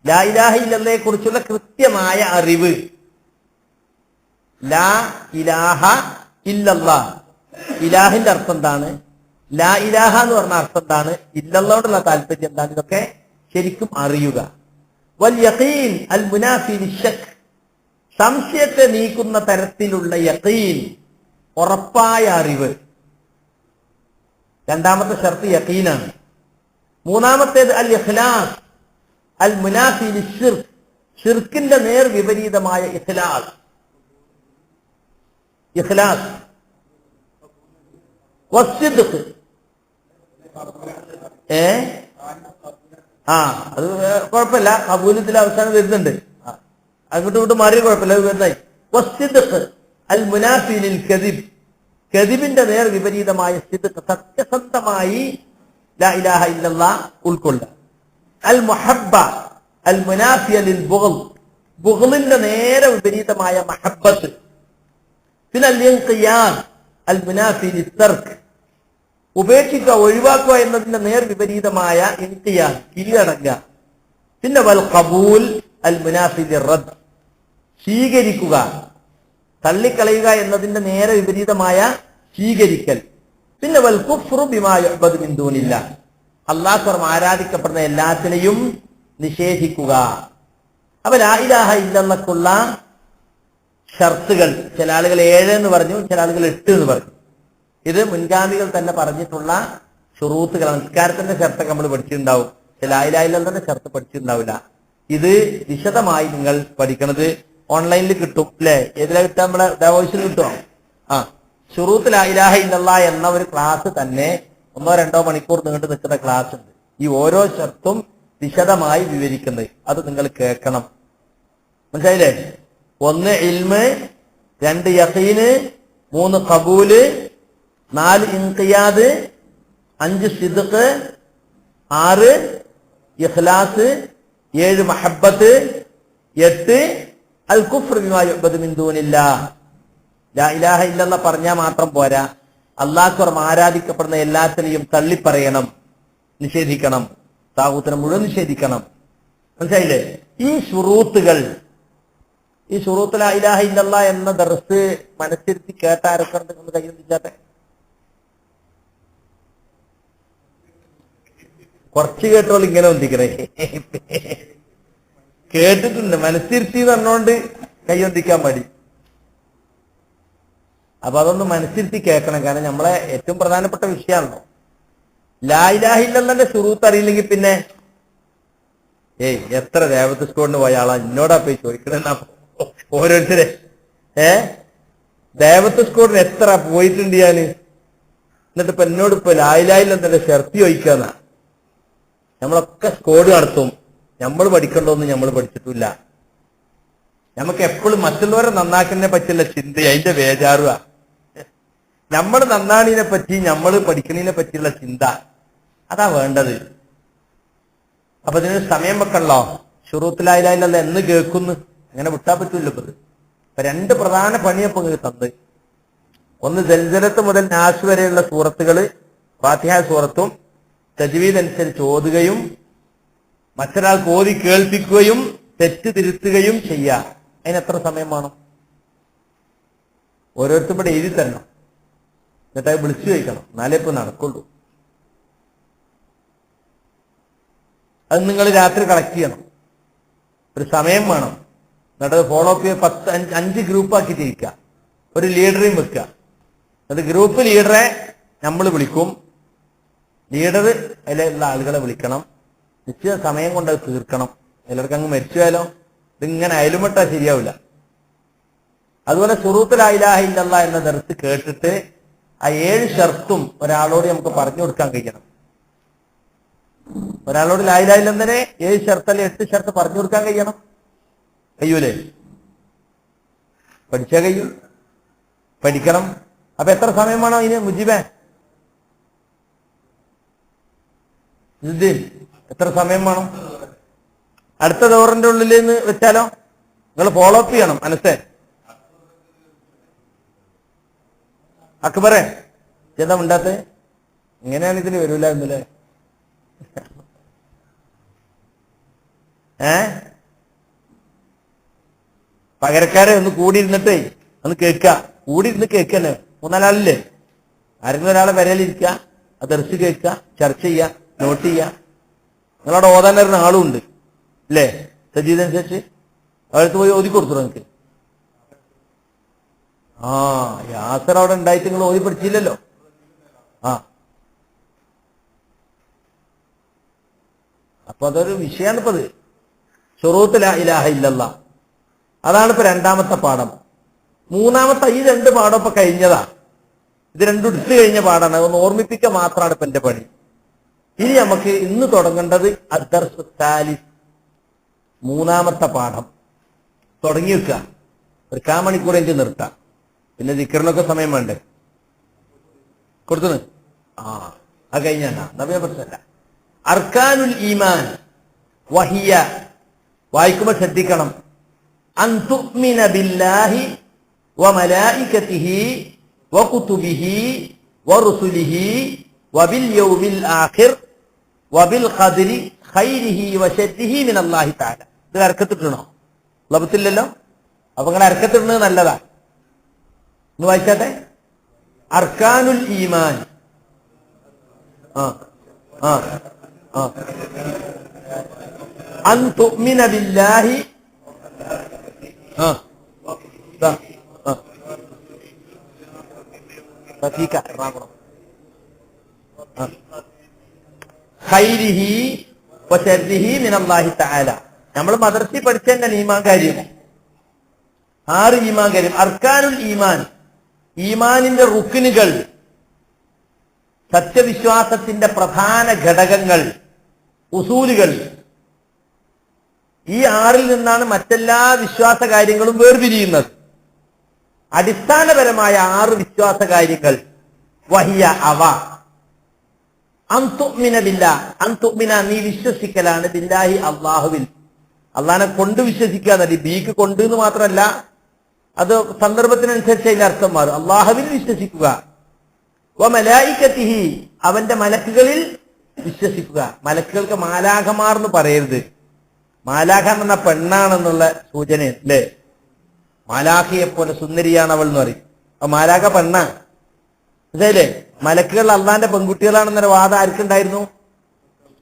ലാ ഇലാഹ ഇല്ലല്ലയെ കുറിച്ചുള്ള കൃത്യമായ അറിവ്. ലാ ഇലാഹ ഇല്ലല്ലാഹ്, ഇലാഹിന്റെ അർത്ഥം എന്താണ്, ലാ ഇലാഹ എന്ന് പറഞ്ഞ അർത്ഥം എന്താണ്, ഇല്ലല്ലാഹോടുള്ള താല്പര്യം എന്താണ്, ഇതൊക്കെ ശരിക്കും അറിയുക. വൽ യഖീൻ അൽ മുനാഫി ലിശ്ശക്ക്, സംശയത്തെ നീക്കുന്ന തരത്തിലുള്ള യഖീൻ, ഉറപ്പായ അറിവ്. രണ്ടാമത്തെ ഷർത്ത് യഖീനാണ്. മൂന്നാമത്തേത് അൽ ഇഖ്ലാസ് അൽ മുനാഫി ലിശ്ശിർക്ക്, ഷിർക്കിന്റെ നേർ വിപരീതമായ ഇഖ്ലാസ്. ഇഖ്ലാസ് വസ്സിദ്ഖ്, അത് കുഴപ്പമില്ല, കബൂലത്തിൽ അവസാനം വരുന്നുണ്ട്, അങ്ങോട്ടും ഇങ്ങോട്ടും മാറി കുഴപ്പമില്ല, അത് വരുന്നായി. വസ്സിദ്ഖ് അൽ മുനാഫി ലിൽ കദിബ്, കദിബിന്റെ നേർ വിപരീതമായ സിദ്ഖ്, സത്യസന്ധമായി ലാ ഇലാഹ ഇല്ലല്ലാഹ് ഉൾക്കൊള്ളുക. അൽ മുഹബ്ബ അൽ മുനാഫിയ ലിൽ ബുഗ്ൾ, ബുഗ്ളിന്റെ നേരെ വിപരീതമായ മഹബ്ബത്ത്. പിന്നെ അൽ ഇൻഖിയാദ് അൽ മുനാഫി ലിത്തർക്ക്, ഉപേക്ഷിക്കുക, ഒഴിവാക്കുക എന്നതിന്റെ നേർ വിപരീതമായ ഇൻഖിയാദ്, കീഴടങ്ങുക. പിന്നെ വൽ ഖബൂൽ അൽ മുനാഫി ലിറദ്, സ്വീകരിക്കുക, തള്ളിക്കളയുക എന്നതിന്റെ നേരെ വിപരീതമായ സ്വീകരിക്കൽ. പിന്നെ വൽ കുഫ്റു ബിമാ യുഅ്ബദു മിൻ ദൂനില്ലാഹ്, അല്ലാഹു ആരാധിക്കപ്പെടുന്ന എല്ലാത്തിനെയും നിഷേധിക്കുക. അപ്പൊ ലാ ഇലാഹ ഇല്ലല്ലാഹ്ക്കുള്ള ഷർത്തുകൾ, ചില ആളുകൾ 7 എന്ന് പറഞ്ഞു, ചില ആളുകൾ 8 എന്ന് പറഞ്ഞു. ഇത് മുൻഗാമികൾ തന്നെ പറഞ്ഞിട്ടുള്ള ശുറൂത്തുകളാണ്. നിസ്കാരത്തിന്റെ ഷർത്തൊക്കെ നമ്മൾ പഠിച്ചിട്ടുണ്ടാവും, ചില ലാ ഇലാഹ ഇല്ലല്ലാഹ്ന്റെ ഷർത്ത് പഠിച്ചിട്ടുണ്ടാവില്ല. ഇത് വിശദമായി നിങ്ങൾ പഠിക്കണത് ഓൺലൈനിൽ കിട്ടും അല്ലെ? ഏതിലാ കിട്ടാൻ? നമ്മളെ ഡവോയ്സിൽ കിട്ടുമോ? ശുറൂത്ത് ലാ ഇലാഹ ഇല്ലല്ലാഹ് എന്ന ഒരു ക്ലാസ് തന്നെ 1-2 മണിക്കൂർ നീണ്ടു നിൽക്കുന്ന ക്ലാസ് ഉണ്ട്. ഈ ഓരോ ഷർത്തും വിശദമായി വിവരിക്കുന്നത്, അത് നിങ്ങൾ കേൾക്കണം. മനസ്സിലായില്ലേ? 1 ഇൽമ്, 2 യഖീന്, 3 ഖബൂല്, 4 ഇൻഖിയാദ്, 5 സിദ്ഖ്, 6 ഇഖ്ലാസ്, 7 മഹബ്ബത്ത്, 8 അൽ കുഫ്ർ ബിമാ യുഅ്ബദു മിൻ ദൂനില്ലാഹ്. ലാ ഇലാഹ ഇല്ലല്ലാഹ് പറഞ്ഞാൽ മാത്രം പോരാ, അല്ലാഹു ആരാധിക്കപ്പെടുന്ന എല്ലാത്തിനെയും തള്ളിപ്പറയണം, നിഷേധിക്കണം, താഗൂത്തിനെ മുഴുവൻ നിഷേധിക്കണം. മനസ്സിലായില്ലേ? ഈ ശുറൂത്തുകൾ, ഈ ശുറൂത്ത് ലാ ഇലാഹ ഇല്ലല്ലാഹ് എന്ന ദർസ് മനസ്സിരുത്തി കേട്ട ആരൊക്കെ കൈ ഒന്നിച്ചാട്ടെ. കുറച്ച് കേട്ടോൾ ഇങ്ങനെ ഒന്തിക്കണേ. കേട്ടിട്ടുണ്ട്, മനസ്സിരുത്തി പറഞ്ഞോണ്ട് കൈയൊന്തിക്കാൻ മതി. അപ്പൊ അതൊന്ന് മനസ്സിരുത്തി കേൾക്കണം. കാരണം നമ്മളെ ഏറ്റവും പ്രധാനപ്പെട്ട വിഷയമാണല്ലോ. ലാ ഇലാഹ ഇല്ലല്ലാഹ്ന്റെ ശുറൂത്ത് അറിയില്ലെങ്കിൽ പിന്നെ എത്ര ദേവത്ത് സ്കോഡിന് പോയ ആളാ എന്നോടാ പോയി ചോദിക്കണെന്നാ ഓരോരുത്തരെ. ദേവത്ത് സ്കോഡിന് എത്ര പോയിട്ടുണ്ട് ഞാന്. എന്നിട്ട് ഇപ്പൊ എന്നോട് ഇപ്പൊ ലാ ഇലാഹ ഇല്ലല്ലാഹ്ന്റെ ഷർത്തി ചോദിക്കാന്നാ. നമ്മളൊക്കെ സ്കോഡ് നടത്തും, നമ്മൾ പഠിക്കണ്ടോന്ന് നമ്മൾ പഠിച്ചിട്ടില്ല. നമുക്ക് എപ്പോഴും മറ്റുള്ളവരെ നന്നാക്കുന്നതിനെ പറ്റിയുള്ള ചിന്ത, അതിന്റെ ബേജാറുക. നമ്മൾ നന്നാണിനെ പറ്റി, നമ്മൾ പഠിക്കുന്നതിനെ പറ്റിയുള്ള ചിന്ത, അതാ വേണ്ടത്. അപ്പൊ ഇതിന് സമയം വെക്കണല്ലോ. ശുറൂത്ത് ലാ ഇലാഹ ഇല്ലല്ലാഹ് എന്ന് കേൾക്കുന്നു, അങ്ങനെ വിട്ടാൻ പറ്റൂല്ലോ. ഇപ്പൊ രണ്ട് പ്രധാന പണിയപ്പോ തന്നത്. ഒന്ന് സൽസലത്ത് മുതൽ നാസ് വരെയുള്ള സൂറത്തുകള് ഫാത്തിഹ സൂറത്തും തജ്വീദ് അനുസരിച്ച് ഓതുകയും മറ്റൊരാൾക്ക് ഓതി കേൾപ്പിക്കുകയും തെറ്റ് തിരുത്തുകയും ചെയ്യാം. അതിന് എത്ര സമയം വേണം? ഓരോരുത്തരും ഇവിടെ എഴുതി തരണം, എന്നിട്ട് അത് വിളിച്ചു ചോദിക്കണം, എന്നാലേ ഇപ്പൊ നടക്കുള്ളൂ. അത് നിങ്ങൾ രാത്രി കളക്ട് ചെയ്യണം, ഒരു സമയം വേണം. എന്നിട്ട് ഫോളോ അപ്പ് ചെയ്ത് 5 ഗ്രൂപ്പാക്കി തിരിക്കുക, ഒരു ലീഡറേയും വെക്കുക. എന്നിട്ട് ഗ്രൂപ്പ് ലീഡറെ നമ്മൾ വിളിക്കും, ലീഡർ അതിലുള്ള ആളുകളെ വിളിക്കണം, നിശ്ചിത സമയം കൊണ്ട് അത് തീർക്കണം. എല്ലാവർക്കും അങ്ങ് മരിച്ചുപോയാലോ, ഇതിങ്ങനെ അയലുമിട്ടാ ശരിയാവില്ല. അതുപോലെ ശുറൂത്ത് ലാ ഇലാഹ ഇല്ലല്ലാഹ് എന്ന ദർസ് കേട്ടിട്ട് ആ 7 ഷർത്തും ഒരാളോട് നമുക്ക് പറഞ്ഞു കൊടുക്കാൻ കഴിയണം. ഒരാളോട് ലാ ഇലാഹ ഇല്ലല്ലാഹ്നെ 7 ഷർത്ത് അല്ലെ 8 ഷർത്ത് പറഞ്ഞു കൊടുക്കാൻ കഴിയണം. കഴിയൂലേ? പഠിച്ചാൽ കഴിയും, പഠിക്കണം. അപ്പൊ എത്ര സമയം വേണം ഇതിന്? മുജീബേ, എത്ര സമയം വേണം? അടുത്ത ദോറിന്റെ ഉള്ളിൽ നിന്ന് വെച്ചാലോ? നിങ്ങൾ ഫോളോ അപ്പ് ചെയ്യണം. മനസ്സേ അക്ബറേ, എന്താ മിണ്ടാത്തെ? ഇങ്ങനെയാണ് ഇതിന് വരൂല എന്നല്ലേ? പകരക്കാരെ ഒന്ന് കൂടിയിരുന്നിട്ടേ ഒന്ന് കേൾക്കുക. കൂടിയിരുന്ന് കേൾക്കല്ലേ, 3-4 ആളില്ലേ? ആരെങ്കിലും ഒരാളെ വരയിലിരിക്കുക, അത് ദർസ് കേൾക്കുക, ചർച്ച ചെയ്യുക, നോട്ട് ചെയ്യുക. നിങ്ങളവിടെ ഓതാൻ വരുന്ന ആളും ഉണ്ട് അല്ലേ? സജീദനുസരിച്ച് അടുത്ത് പോയി ഓതി കൊടുത്തു നിങ്ങൾക്ക്. യാസർ അവിടെ ഉണ്ടായിട്ട് നിങ്ങൾ ഓതി പഠിച്ചില്ലല്ലോ. അപ്പൊ അതൊരു വിഷയമാണ് ഇപ്പത്. ശുറൂത്ത് ലാ ഇലാഹ ഇല്ലല്ലാഹ്, അതാണ് ഇപ്പൊ രണ്ടാമത്തെ പാഠം. മൂന്നാമത്തെ ഈ 2 പാഠം ഇപ്പൊ കഴിഞ്ഞതാ. ഇത് രണ്ടും എടുത്തു കഴിഞ്ഞ പാഠമാണ്. അതൊന്ന് ഓർമ്മിപ്പിക്കുക മാത്രമാണ് ഇപ്പൊ എന്റെ പണി. ഇനി നമുക്ക് ഇന്ന് തുടങ്ങേണ്ടത് അദ്ദർസു സാലിസ്, മൂന്നാമത്തെ പാഠം തുടങ്ങി വെക്കുക. ഒരു 1/4 മണിക്കൂർ എനിക്ക് നിർത്താം. പിന്നെ ദിക്റിനൊക്കെ സമയം വേണ്ടേ? കൊടുത്തു അത് കഴിഞ്ഞാ നബിയെ പ്രശ്നമല്ല. അർക്കാനുൽ ഈമാൻ വഹിയ, വായിക്കുമ്പോൾ ശ്രദ്ധിക്കണം. അൻ തുഅ്മിന ബില്ലാഹി വമലായികതിഹി വകുതുബിഹി വറുസുലിഹി വബിൽ യൗമിൽ ആഖിർ വബിൽ ഖദ്രി ഖൈരിഹി വശർരിഹി മിനല്ലാഹി തആല. ഇത് അർക്കത്തിട്ടണോ? ലഭത്തില്ലല്ലോ. അപ്പൊ നിങ്ങൾ അർക്കത്തിടുന്നത് നല്ലതാ. ഒന്ന് വായിച്ചാട്ടെ. അർക്കാനുൽ ഈമാൻ, അൻ തുഅ്മിന ബില്ലാഹി ഖൈരിഹി വശർരിഹി മിനല്ലാഹി തആല. നമ്മൾ മദ്രസയിൽ പഠിച്ച തന്നെ ഈമാൻ കാര്യം. 6 ഈമാൻ കാര്യം. അർക്കാനുൽ ഈമാൻ, ഈമാനിന്റെ റുക്നുകൾ, സത്യവിശ്വാസത്തിന്റെ പ്രധാന ഘടകങ്ങൾ, ഉസൂലുകൾ. ഈ 6ൽ നിന്നാണ് മറ്റെല്ലാ വിശ്വാസ കാര്യങ്ങളും വേർപിരിയുന്നത്. അടിസ്ഥാനപരമായ 6 വിശ്വാസ കാര്യങ്ങൾ. വഹിയ, അവ. അൻ തുഅ്മിന ബില്ലാഹ്, അൻ തുഅ്മിന നീ വിശ്വസിക്കലാണ്, ബില്ലാഹി അല്ലാഹുവിൽ. അള്ളാഹിനെ കൊണ്ട് വിശ്വസിക്കുക എന്നല്ല, ബീക്ക് കൊണ്ട് എന്ന് മാത്രമല്ല, അത് സന്ദർഭത്തിനനുസരിച്ച് അതിന്റെ അർത്ഥം മാറും. അല്ലാഹുവിൽ വിശ്വസിക്കുക. വമലായികതിഹി, അവന്റെ മലക്കുകളിൽ വിശ്വസിക്കുക. മലക്കുകൾക്ക് മാലാഖമാർ എന്ന് പറയരുത്. മാലാഖ എന്ന പെണ്ണാണെന്നുള്ള സൂചന അല്ലേ? മാലാഖയെ പോലെ സുന്ദരിയാണ് അവൾ എന്ന് പറയും. അപ്പൊ മാലാഖ പെണ്ണാ, മനസ്സിലായില്ലേ? മലക്കുകൾ അള്ളാന്റെ പെൺകുട്ടികളാണെന്നൊരു വാദം ആർക്കുണ്ടായിരുന്നു?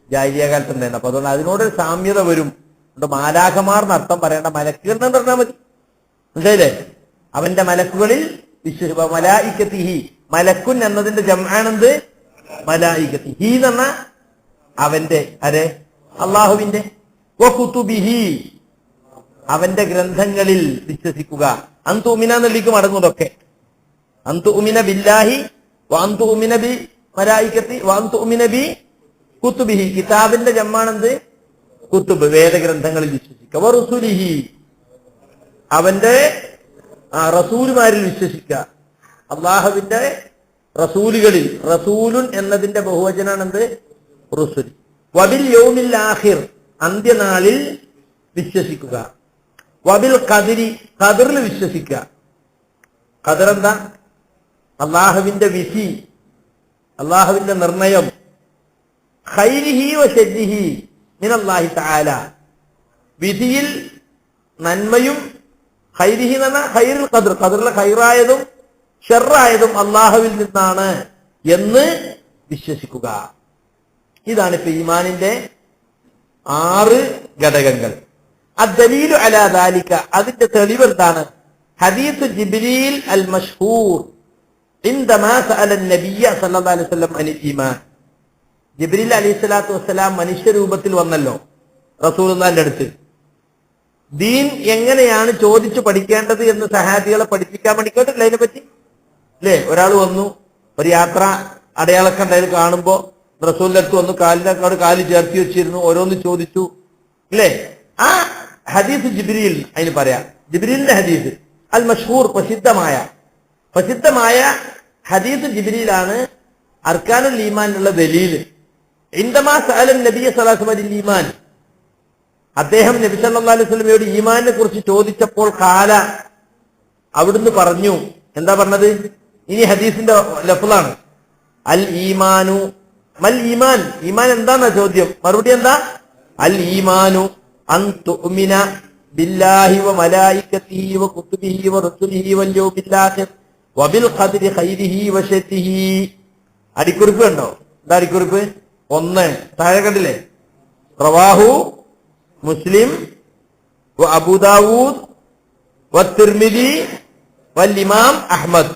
ജാഹിലിയ കാലത്ത് ഉണ്ടായിരുന്നു. അപ്പൊ അതുകൊണ്ട് അതിനോടൊരു സാമ്യത വരും. മാലാഖമാർ എന്നർത്ഥം പറയേണ്ട മലക്കുകൾ എന്ന് പറഞ്ഞാൽ മതി. മനസ്സിലായില്ലേ? അവന്റെ മലക്കുകളിൽ മലായിക്കത്തിഹി, മലക്കുൻ എന്നതിന്റെ ജംആണെന്ത്? മലായിക്കത്തിഹി എന്ന് പറഞ്ഞ അവന്റെ, അരെ അള്ളാഹുവിന്റെ. വകുതുബിഹി, അവന്റെ ഗ്രന്ഥങ്ങളിൽ വിശ്വസിക്കുക. അൻതുമിന എന്നുള്ളിലേക്ക് മടങ്ങുന്നതൊക്കെ. അൻതുമിന ബില്ലാഹി വഅൻതുമിന ബി മലായിക്കത്തി വഅൻതുമിന ബി കുതുബിഹി, കിതാബിന്റെ ജമ്മാണെന്ത്? കുത്തുബ്, വേദഗ്രന്ഥങ്ങളിൽ വിശ്വസിക്കുക. വറുസുലിഹി, അവന്റെ റസൂലുമാരിൽ വിശ്വസിക്കുക. അള്ളാഹുവിന്റെ റസൂലുകളിൽ, റസൂലുൻ എന്നതിന്റെ ബഹുവചനാണെന്ത്? റുസുൽ. വബിൽ യൗമിൽ ആഖിർ, അന്ത്യനാളിൽ വിശ്വസിക്കുക. വബിൽ ഖദരി, ഖദറിൽ വിശ്വസിക്കുക. ഖദർ എന്താ? അള്ളാഹുവിന്റെ വിധി, അള്ളാഹുവിന്റെ നിർണയം. ഖൈരിഹി വ ശർരിഹി മിനല്ലാഹി തആല, വിധിയിൽ നന്മയും, ഖൈരിഹി എന്ന് പറഞ്ഞാൽ ഖൈറുൽ ഖദർ, ഖദറിലെ ഖൈറായതും ഷർറായതും അള്ളാഹുവിൽ നിന്നാണ് എന്ന് വിശ്വസിക്കുക. ഇതാണ് ഇപ്പൊ ഈമാനിന്റെ 6 ഘടകങ്ങൾ. അദ്ദലീലു അലാ ദാലിക, അതിന്റെ തെളിവ് എന്താണ്? ഹദീസ് ജിബ്രീൽ അൽ മഷ്ഹൂർ ഇൻദമാ സഅല നബിയ സല്ലല്ലാഹു അലൈഹി വസല്ലം അനിൽ ഈമാൻ. ജിബ്രീൽ അലൈഹിസ്സലാത്തു വസ്സലാം മനുഷ്യരൂപത്തിൽ വന്നല്ലോ റസൂലുള്ളാഹിന്റെ അടുത്ത്. ദീൻ എങ്ങനെയാണ് ചോദിച്ചു പഠിക്കേണ്ടത് എന്ന് സഹാബികളെ പഠിപ്പിക്കാൻ വേണ്ടി കേട്ടില്ല അതിനെപ്പറ്റി അല്ലേ? ഒരാൾ വന്നു, ഒരു യാത്ര അടയാളൊക്കെ ഉണ്ടായത് കാണുമ്പോ റസൂലിന്റെ അടുത്ത് വന്നു, കാലിനേക്കാട് കാല് ചേർത്തി വെച്ചിരുന്നു, ഓരോന്ന് ചോദിച്ചു അല്ലേ? ആ ഹദീസ് ജിബ്രീൽ, അതിന് പറയാം ജിബ്രീലിന്റെ ഹദീസ് അൽ മഷ്ഹൂർ, പ്രസിദ്ധമായ ഹദീസ് ജിബ്രീലാണ് അർക്കാനുൽ ഈമാനുള്ള ദലീല്. ഇൻദമാ സഅല നബിയ സ്വല്ലല്ലാഹു അലൈഹി വസല്ലം ഈമാൻ, അദ്ദേഹം നബി സല്ലല്ലാഹു അലൈഹി വസല്ലമയോട് ഈമാനിനെ കുറിച്ച് ചോദിച്ചപ്പോൾ കാല, അവിടുന്ന് പറഞ്ഞു. എന്താ പറഞ്ഞത്? ഇനി ഹദീസിന്റെ ലഫ്ളാണ്. അൽ ഈമാനു മൽ ഈമാൻ, ഈമാൻ എന്താന്നാ ചോദ്യം. മറുപടി എന്താ? അൽ ഈമാനു അൻ തുഅ്മിന ബില്ലാഹി വ മലായികതിഹി വ കുതുബിഹി വ റസുലിഹി വൽ യൗമിൽ ആഖിർ വബിൽ ഖദരി ഖൈരിഹി വ ശർരിഹി. അടിക്കുറിപ്പ് കണ്ടോ? എന്താ അടിക്കുറിപ്പ്? 1 താഴെ കണ്ടില്ലേ? റവാഹു മുസ്ലിം വ അബൂ ദാവൂദ് വ തിർമിദി വൽ ഇമാം അഹ്മദ്.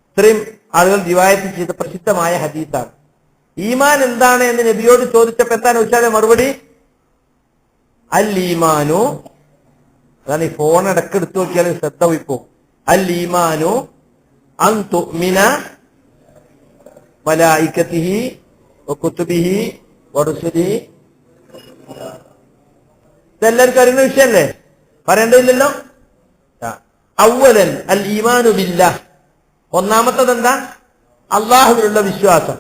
ഇത്രയും ആളുകൾ റിവായത്ത് ചെയ്ത പ്രസിദ്ധമായ ഹദീസാണ്. ഈമാൻ എന്താണ് എന്ന് നബിയോട് ചോദിച്ചപ്പോ എന്താണ് ചോദിച്ചാൽ മറുപടി അൽ ഈമാനു. അതാണ് ഈ ഫോൺ ഇടക്ക് എടുത്തു നോക്കിയാൽ ശ്രദ്ധ പോയിപ്പോ. അൽ ഈമാനു അൻ തുഅ്മിന മലായികതിഹി വ കുതുബിഹി വ റുസുലിഹി. ഇതെല്ലാവർക്കും അറിയുന്ന വിഷയല്ലേ, പറയേണ്ടതില്ലല്ലോ. അവ്വലൻ അൽ ഈമാനു ബില്ലാഹ്, ഒന്നാമത്തത് എന്താ? അള്ളാഹുവിലുള്ള വിശ്വാസം.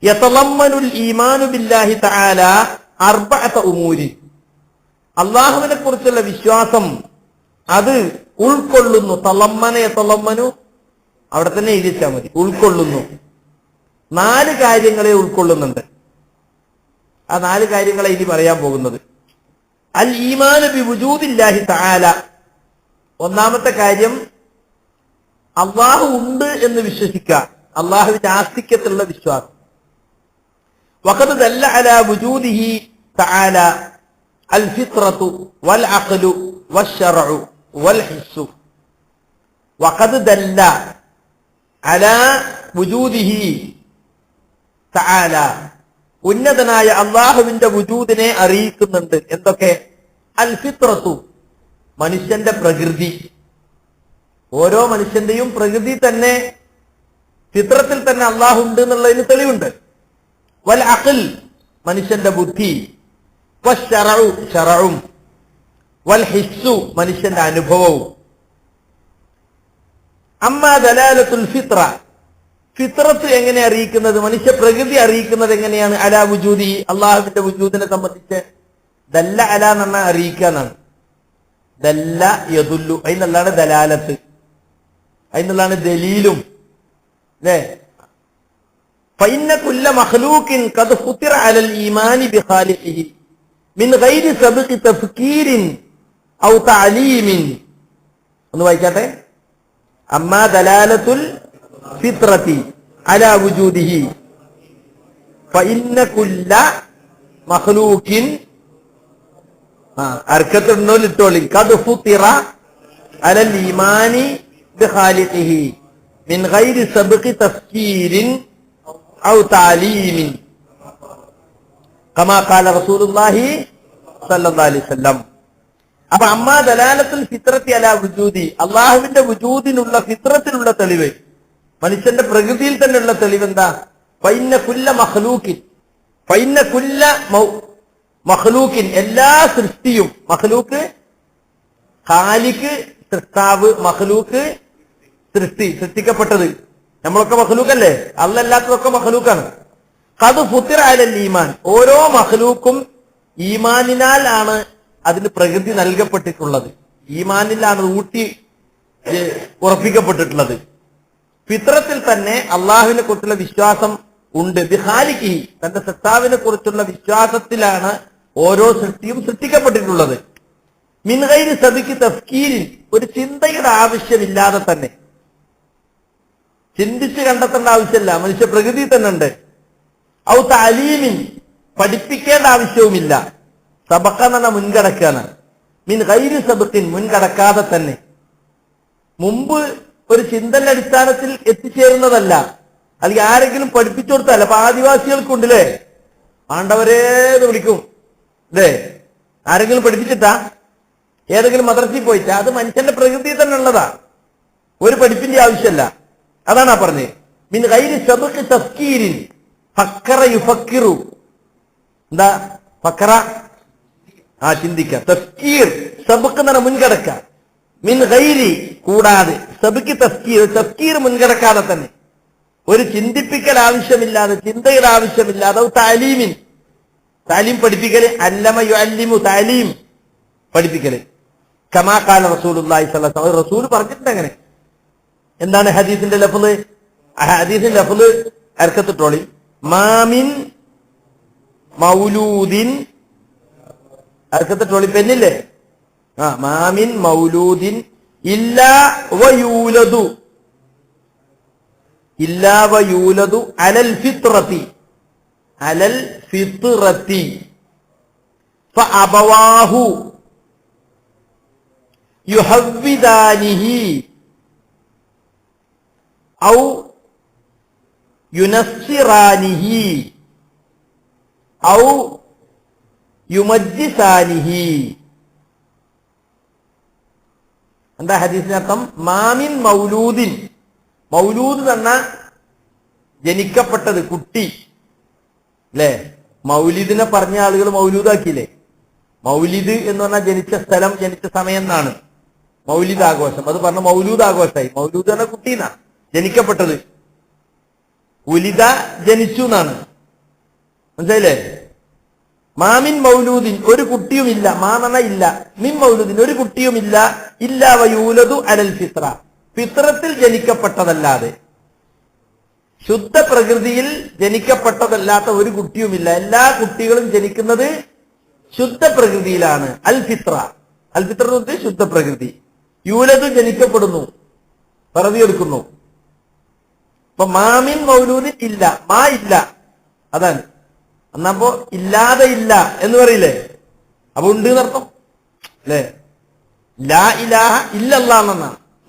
യതളമ്മനുൽ ഈമാനു ബില്ലാഹി തആല അർബഅത ഉമൂരി, അള്ളാഹുവിനെ കുറിച്ചുള്ള വിശ്വാസം അത് ഉൾക്കൊള്ളുന്നു. തളമ്മന യതളമ്മനു, അവിടെ തന്നെ എഴുതിച്ചാൽ മതി. ഉൾക്കൊള്ളുന്നു, 4 കാര്യങ്ങളെ ഉൾക്കൊള്ളുന്നുണ്ട്. ആ 4 കാര്യങ്ങളെ ഇനി പറയാൻ പോകുന്നത്. അൽ ഈമാനു ബി വുജൂദില്ലാഹി തആല, ഒന്നാമത്തെ കാര്യം അള്ളാഹു ഉണ്ട് എന്ന് വിശ്വസിക്കുക, അള്ളാഹുവിന്റെ ആസ്തിക്യത്തിലുള്ള വിശ്വാസം. വഖദ് ദല്ല അലാ വുജൂദിഹി തആല അൽ ഫിത്രതു വൽ അഖ്ലു വശർഉ വൽ ഹിസ്സു. വഖദ് ദല്ല അലാ വുജൂദിഹി തആല, ഉന്നതനായ അള്ളാഹുവിന്റെ വുജൂദിനെ അറിയിക്കുന്നുണ്ട്. എന്തൊക്കെ? അൽ ഫിത്രതു, മനുഷ്യന്റെ പ്രകൃതി. ഓരോ മനുഷ്യന്റെയും പ്രകൃതി തന്നെ, ഫിത്രത്തിൽ തന്നെ അള്ളാഹു ഉണ്ട് എന്നുള്ളതിന് തെളിവുണ്ട്. വൽ അഖ്ൽ, മനുഷ്യന്റെ ബുദ്ധി. വശറഉ, ശറഉം. വൽ ഹിസ്സു, മനുഷ്യന്റെ അനുഭവവും. അമ്മാ ദലാലത്തുൽ ഫിത്ര, ഫിത്രത്ത് എങ്ങനെ അറിയിക്കുന്നത്, മനുഷ്യ പ്രകൃതി അറിയിക്കുന്നത് എങ്ങനെയാണ്? അലാ വുജൂദി, അള്ളാഹുവിന്റെ വുജൂദിനെ സംബന്ധിച്ച്. ദല്ല അല എന്ന് പറഞ്ഞാൽ അറിയിക്കുക എന്നാണ്. ദല്ല യദുല്ലു, അതിനുള്ളതാണ് ദലാലത്ത്, അതിനുള്ളതാണ് ദലീലും അല്ലേ? ഫഇന്ന കുല്ല മഖ്ലൂഖിൻ ഖദ് ഫുത്തിറ അലൽ ഈമാനി ബിഖാലിഖിഹി മിൻ ഗൈരി സബ്ഖി തഫ്കീരിൻ ഔ തഅലീമിൻ. ഒന്ന് വായിക്കാട്ടെ. അമ്മാ ദലാലത്തുൽ ഫിത്രതി അലാ വുജൂദിഹി ഫഇന്ന കുല്ല മഖ്ലൂഖിൻ അർക്കത്തുണ്ടോ ഇട്ടോളി ഖദ് ഫുതിറ അലൽ ഈമാനി ബിഖാലിഖിഹി മിൻ ഗൈരി സബ്ഖി തഫ്കീരിൻ ഔ തഅലീമിൻ കമാ ഖാല റസൂലുള്ളാഹി സ്വല്ലല്ലാഹു അലൈഹി വസല്ലം. അപ്പൊ അമ്മാ ദലാലത്തുൽ ഫിത്രത്തി അലാ വുജൂദി, അള്ളാഹുവിന്റെ വുജൂദിനുള്ള ഫിത്രത്തിലുള്ള തെളിവ്, മനുഷ്യന്റെ പ്രകൃതിയിൽ തന്നെയുള്ള തെളിവ് എന്താ? ഫഇന്ന കുല്ല മഖ്ലൂഖിൻ, ഫഇന്ന കുല്ല മഖ്ലൂഖിൻ, എല്ലാ സൃഷ്ടിയും, മഖ്ലൂഖ് ഖാലിഖ് സൃഷ്ടാവ്, മഖ്ലൂഖ് സൃഷ്ടി, സൃഷ്ടിക്കപ്പെട്ടത്. നമ്മളൊക്കെ മഖ്ലൂഖല്ലേ? അല്ലാത്തതൊക്കെ മഖ്ലൂഖാണ്. ഖദ് ഫുതിറ അലൽ ഈമാൻ, ഓരോ മഖ്ലൂഖും ഈമാനിനാൽ ആണ് അതിന് പ്രകൃതി നൽകപ്പെട്ടിട്ടുള്ളത്, ഈമാനിലാണ് ഊട്ടി ഉറപ്പിക്കപ്പെട്ടിട്ടുള്ളത്. ഫിത്രത്തിൽ തന്നെ അള്ളാഹുവിനെ കുറിച്ചുള്ള വിശ്വാസം ഉണ്ട്. ബിഖാലിഖി, തന്റെ സൃഷ്ടാവിനെ കുറിച്ചുള്ള വിശ്വാസത്തിലാണ് ഓരോ സൃഷ്ടിയും സൃഷ്ടിക്കപ്പെട്ടിട്ടുള്ളത്. മിൻ ഗൈരി സബ്ഖി തഫ്കീരിൻ, ഒരു ചിന്തയുടെ ആവശ്യമില്ലാതെ തന്നെ, ചിന്തിച്ച് കണ്ടെത്തേണ്ട ആവശ്യമില്ല, മനുഷ്യ പ്രകൃതി തന്നെ ഉണ്ട്. ഔ തഅലീമിൻ, പഠിപ്പിക്കേണ്ട ആവശ്യവുമില്ല. സബഖ എന്ന മുൻകടക്കാണ്. മിൻ ഗൈരി സബ്ഖിൻ, മുൻകടക്കാതെ തന്നെ, മുമ്പ് ഒരു ചിന്തന്റെ അടിസ്ഥാനത്തിൽ എത്തിച്ചേരുന്നതല്ല, അല്ലെങ്കിൽ ആരെങ്കിലും പഠിപ്പിച്ചു കൊടുത്തല്ല. അപ്പൊ ആദിവാസികൾക്കുണ്ടല്ലേ പാണ്ഡവരേന്ന് വിളിക്കും അല്ലേ? ആരെങ്കിലും പഠിപ്പിച്ചിട്ടാ? ഏതെങ്കിലും മദ്രസയിൽ പോയിട്ടാ? അത് മനുഷ്യന്റെ പ്രകൃതി തന്നെ ഉള്ളതാ, ഒരു പഠിപ്പിന്റെ ആവശ്യമല്ല. അതാണ് പറഞ്ഞത്. മിൻ ഗൈരി സബ്ഖി തഫ്കീരിൻ, ഫക്കറ യുഫക്കിറു, എന്താ ഫക്കറ? ചിന്തിക്ക. തഫ്കീർ, സബ്ഖ് എന്ന മുൻകടക്ക. മിൻ ഗൈരി, കൂടാതെ. സബ്ഖി തഫ്കീർ, തഫ്കീർ മുൻകടക്കാതെ തന്നെ, ഒരു ചിന്തിപ്പിക്കൽ ആവശ്യമില്ലാതെ, ചിന്തയുടെ ആവശ്യമില്ലാതെ. താലീമിൻ, താലീം പഠിപ്പിക്കല്. അല്ലമ യുഅല്ലിമു, താലീം പഠിപ്പിക്കല്. കമാ ഖാല റസൂലുള്ളാഹി സ്വല്ലല്ലാഹു അലൈഹി വസല്ലം, റസൂൽ പറഞ്ഞിട്ടുണ്ട് അങ്ങനെ. എന്താണ് ഹദീസിന്റെ ലഫ്ള്? ഹദീസിന്റെ ലഫ്ള് അർക്കത്തിട്ടോളി. മാമിൻ മൗലൂദിൻ, അർക്കത്തിട്ടോളി പെന്നില്ലേ? മാമിൻ മൗലൂദിൻ ഇല്ലാ വയൂലദു, ഇല്ലാ വയൂലദു അലൽ ഫിത്രതി, അലൽ ഫിത്രതി ഫഅബവാഹു യുഹവ്വിദാനിഹി ഔ യുനസ്സിറാനിഹി ഔ യുമജ്ജിസാനിഹി. എന്താ ഹദീസിനർത്ഥം? മാമിൻ മൗലൂദിൻ, മൗലൂദ് എന്ന ജനിക്കപ്പെട്ടത്, കുട്ടി അല്ലേ? മൗലിദിനെ പറഞ്ഞ ആളുകൾ മൗലൂദാക്കിയില്ലേ? മൗലിദ് എന്ന് പറഞ്ഞാൽ ജനിച്ച സ്ഥലം, ജനിച്ച സമയം എന്നാണ് മൗലിദ് ആഘോഷം. അത് പറഞ്ഞ മൗലൂദ് ആഘോഷമായി. മൗലൂദ് എന്ന കുട്ടീന്നാ ജനിക്കപ്പെട്ടത്. ഉലിദ, ജനിച്ചു എന്നാണ്, മനസ്സിലായില്ലേ? മാമിൻ മൗലൂദിൻ, ഒരു കുട്ടിയുമില്ല. മാനന ഇല്ല, മിൻ മൗലൂദിൻ, ഒരു കുട്ടിയുമില്ല. ഇല്ല വയൂലദു അലൽ ഫിത്ര, ഫിത്രത്തിൽ ജനിക്കപ്പെട്ടതല്ലാതെ, ശുദ്ധ പ്രകൃതിയിൽ ജനിക്കപ്പെട്ടതല്ലാത്ത ഒരു കുട്ടിയുമില്ല. എല്ലാ കുട്ടികളും ജനിക്കുന്നത് ശുദ്ധ പ്രകൃതിയിലാണ്. അൽ ഫിത്ര, അൽ ഫിത്ര എന്ന് പറഞ്ഞാൽ ശുദ്ധ പ്രകൃതി. യൂലദു, ജനിക്കപ്പെടുന്നു, പിറവിയെടുക്കുന്നു. അപ്പൊ മാമിൻ മൗലൂദിൻ ഇല്ല, മാ ഇല്ല, അതാണ്. എന്നപ്പോ ഇല്ലാതെ ഇല്ല എന്ന് പറയില്ലേ? അപ്പൊ ഉണ്ട് എന്നർത്ഥം അല്ലേ? ലാ ഇലാഹ ഇല്ലല്ലാഹ്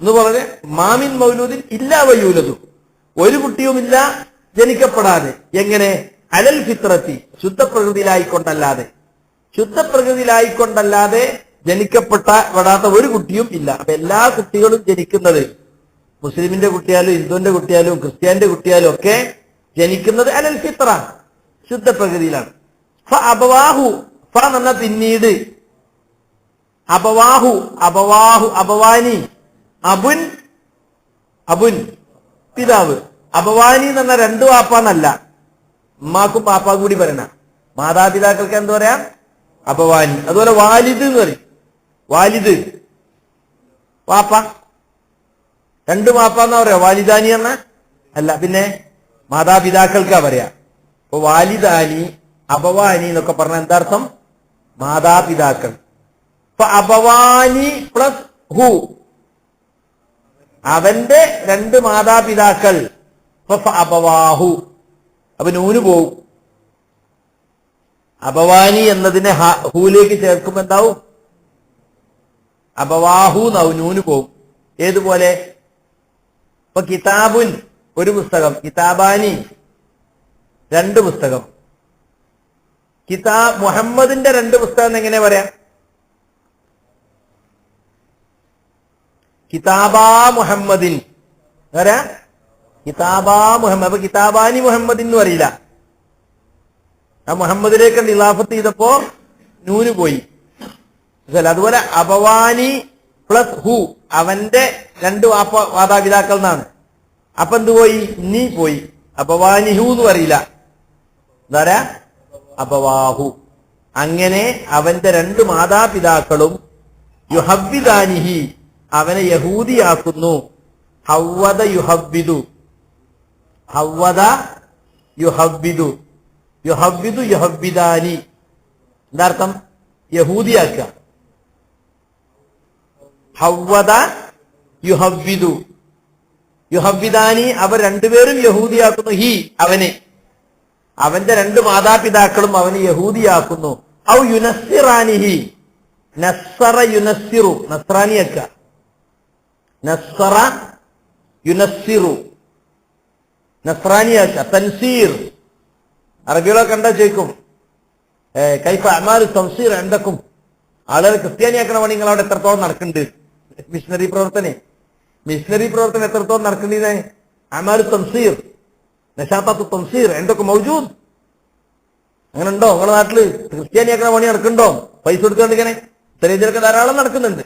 എന്ന് പറഞ്ഞ് മാമിൻ മൗലൂദിൻ ഇല്ലാ വയൂലദു, ഒരു കുട്ടിയുമില്ല ജനിക്കപ്പെടാതെ. എങ്ങനെ? അലൽ ഫിത്രത്തി, ശുദ്ധ പ്രകൃതിയിലായിക്കൊണ്ടല്ലാതെ, ശുദ്ധ പ്രകൃതിയിലായിക്കൊണ്ടല്ലാതെ ജനിക്കപ്പെടാത്ത ഒരു കുട്ടിയും ഇല്ല. അപ്പൊ എല്ലാ കുട്ടികളും ജനിക്കുന്നത്, മുസ്ലിമിന്റെ കുട്ടിയാലും ഹിന്ദുവിന്റെ കുട്ടിയാലും ക്രിസ്ത്യാനിന്റെ കുട്ടിയാലും ഒക്കെ ജനിക്കുന്നത് അലൽ ഫിത്ര, ശുദ്ധ പ്രകൃതിയിലാണ്. ഫ അബവാഹു, ഫ എന്ന പിന്നീട്, അബവാഹു, അബവാഹു അബവാനി, അബുൻ, അബുൻ പിതാവ്, അബവാനി എന്ന് പറഞ്ഞ രണ്ടു വാപ്പാന്നല്ല, ഉമ്മാക്കും പാപ്പാക്കും കൂടി പറയണ. മാതാപിതാക്കൾക്ക് എന്താ പറയാ? അബവാനി. അതുപോലെ വാലിദ് എന്ന് പറയും. വാലിദ് വാപ്പ, രണ്ടു വാപ്പ എന്നാ പറയാ. വാലിദാനി എന്ന അല്ല, പിന്നെ മാതാപിതാക്കൾക്കാ പറയാ. അപ്പൊ വാലിദാനി, അബവാനി എന്നൊക്കെ പറഞ്ഞ എന്താർത്ഥം? മാതാപിതാക്കൾ. അപ്പൊ അബവാനി പ്ലസ് ഹു, അവന്റെ രണ്ട് മാതാപിതാക്കൾ. അബവാഹു, അപ്പൊ നൂന് പോവും. അബവാനി എന്നതിനെ ഹൂലേക്ക് ചേർക്കുമ്പോ എന്താവും? അബവാഹു എന്നാവും, നൂന് പോവും. ഏതുപോലെ? ഇപ്പൊ കിതാബുൻ ഒരു പുസ്തകം, കിതാബാനി രണ്ട് പുസ്തകം. മുഹമ്മദിന്റെ രണ്ട് പുസ്തകം എങ്ങനെ പറയാം? കിതാബാ മുഹമ്മദിൻ പറയാ, കിതാബാ മുഹമ്മദ്. അപ്പൊ കിതാബാനി മുഹമ്മദിൻ എന്ന് പറയില്ല. ആ മുഹമ്മദിലേക്ക് ഇലാഫത്ത് ചെയ്തപ്പോ നൂന് പോയി. അതുപോലെ അബവാനി പ്ലസ് ഹു, അവന്റെ രണ്ട് മാതാപിതാക്കൾ എന്നാണ്. അപ്പൊ എന്ത് പോയി? നീ പോയി. അബവാനി ഹു എന്ന് പറയില്ല, എന്താ പറയാ? അബവാഹു. അങ്ങനെ അവന്റെ രണ്ട് മാതാപിതാക്കളും യുഹബ്ബിദാനിഹി, അവനെ യഹൂദിയാക്കുന്നു. ഹവ്വദ യുഹബ്ബിദു, ഹവ്വദ യുഹബ്ബിദു, യുഹബ്ബിദു യുഹബ്ബിദാനി. എന്താർത്ഥം? യഹൂദിയാക്കുക. ഹവ്വദ യുഹബ്ബിദു, യുഹബ്ബിദാനി, അവർ രണ്ടുപേരും യഹൂദിയാക്കുന്നു. ഹി, അവനെ, അവന്റെ രണ്ട് മാതാപിതാക്കളും അവന് യഹൂദിയാക്കുന്നു. ഔ യുനസ്സിറാനിഹി, നസ്സറ യുനസ്സിറു, നസ്രാനിയാക്ക. നസ്സറ യുനസ്സിറു, നസ്രാനിയാക്ക. തൻസീർ അറബികളൊക്കെ കണ്ടാ ചോദിക്കും, കൈഫ അമാലു തൻസീർ എന്തൊക്കും? ആളുകൾ ക്രിസ്ത്യാനിയാക്കണ പണി നിങ്ങൾ അവിടെ എത്രത്തോളം നടക്കുന്നുണ്ട്? മിഷണറി പ്രവർത്തനം എത്രത്തോളം നടക്കേണ്ടത്? അമാലു തൻസീർ, നശാത്തത്തു തൻസീർ എന്തൊക്കെ മൗജൂദ്. അങ്ങനെ ഉണ്ടോ നിങ്ങളുടെ നാട്ടില്? ക്രിസ്ത്യാനിയാക്കണ പണി നടക്കുന്നുണ്ടോ? പൈസ കൊടുത്തോണ്ടിങ്ങനെ ഇത്തരത്തിലൊക്കെ ധാരാളം നടക്കുന്നുണ്ട്.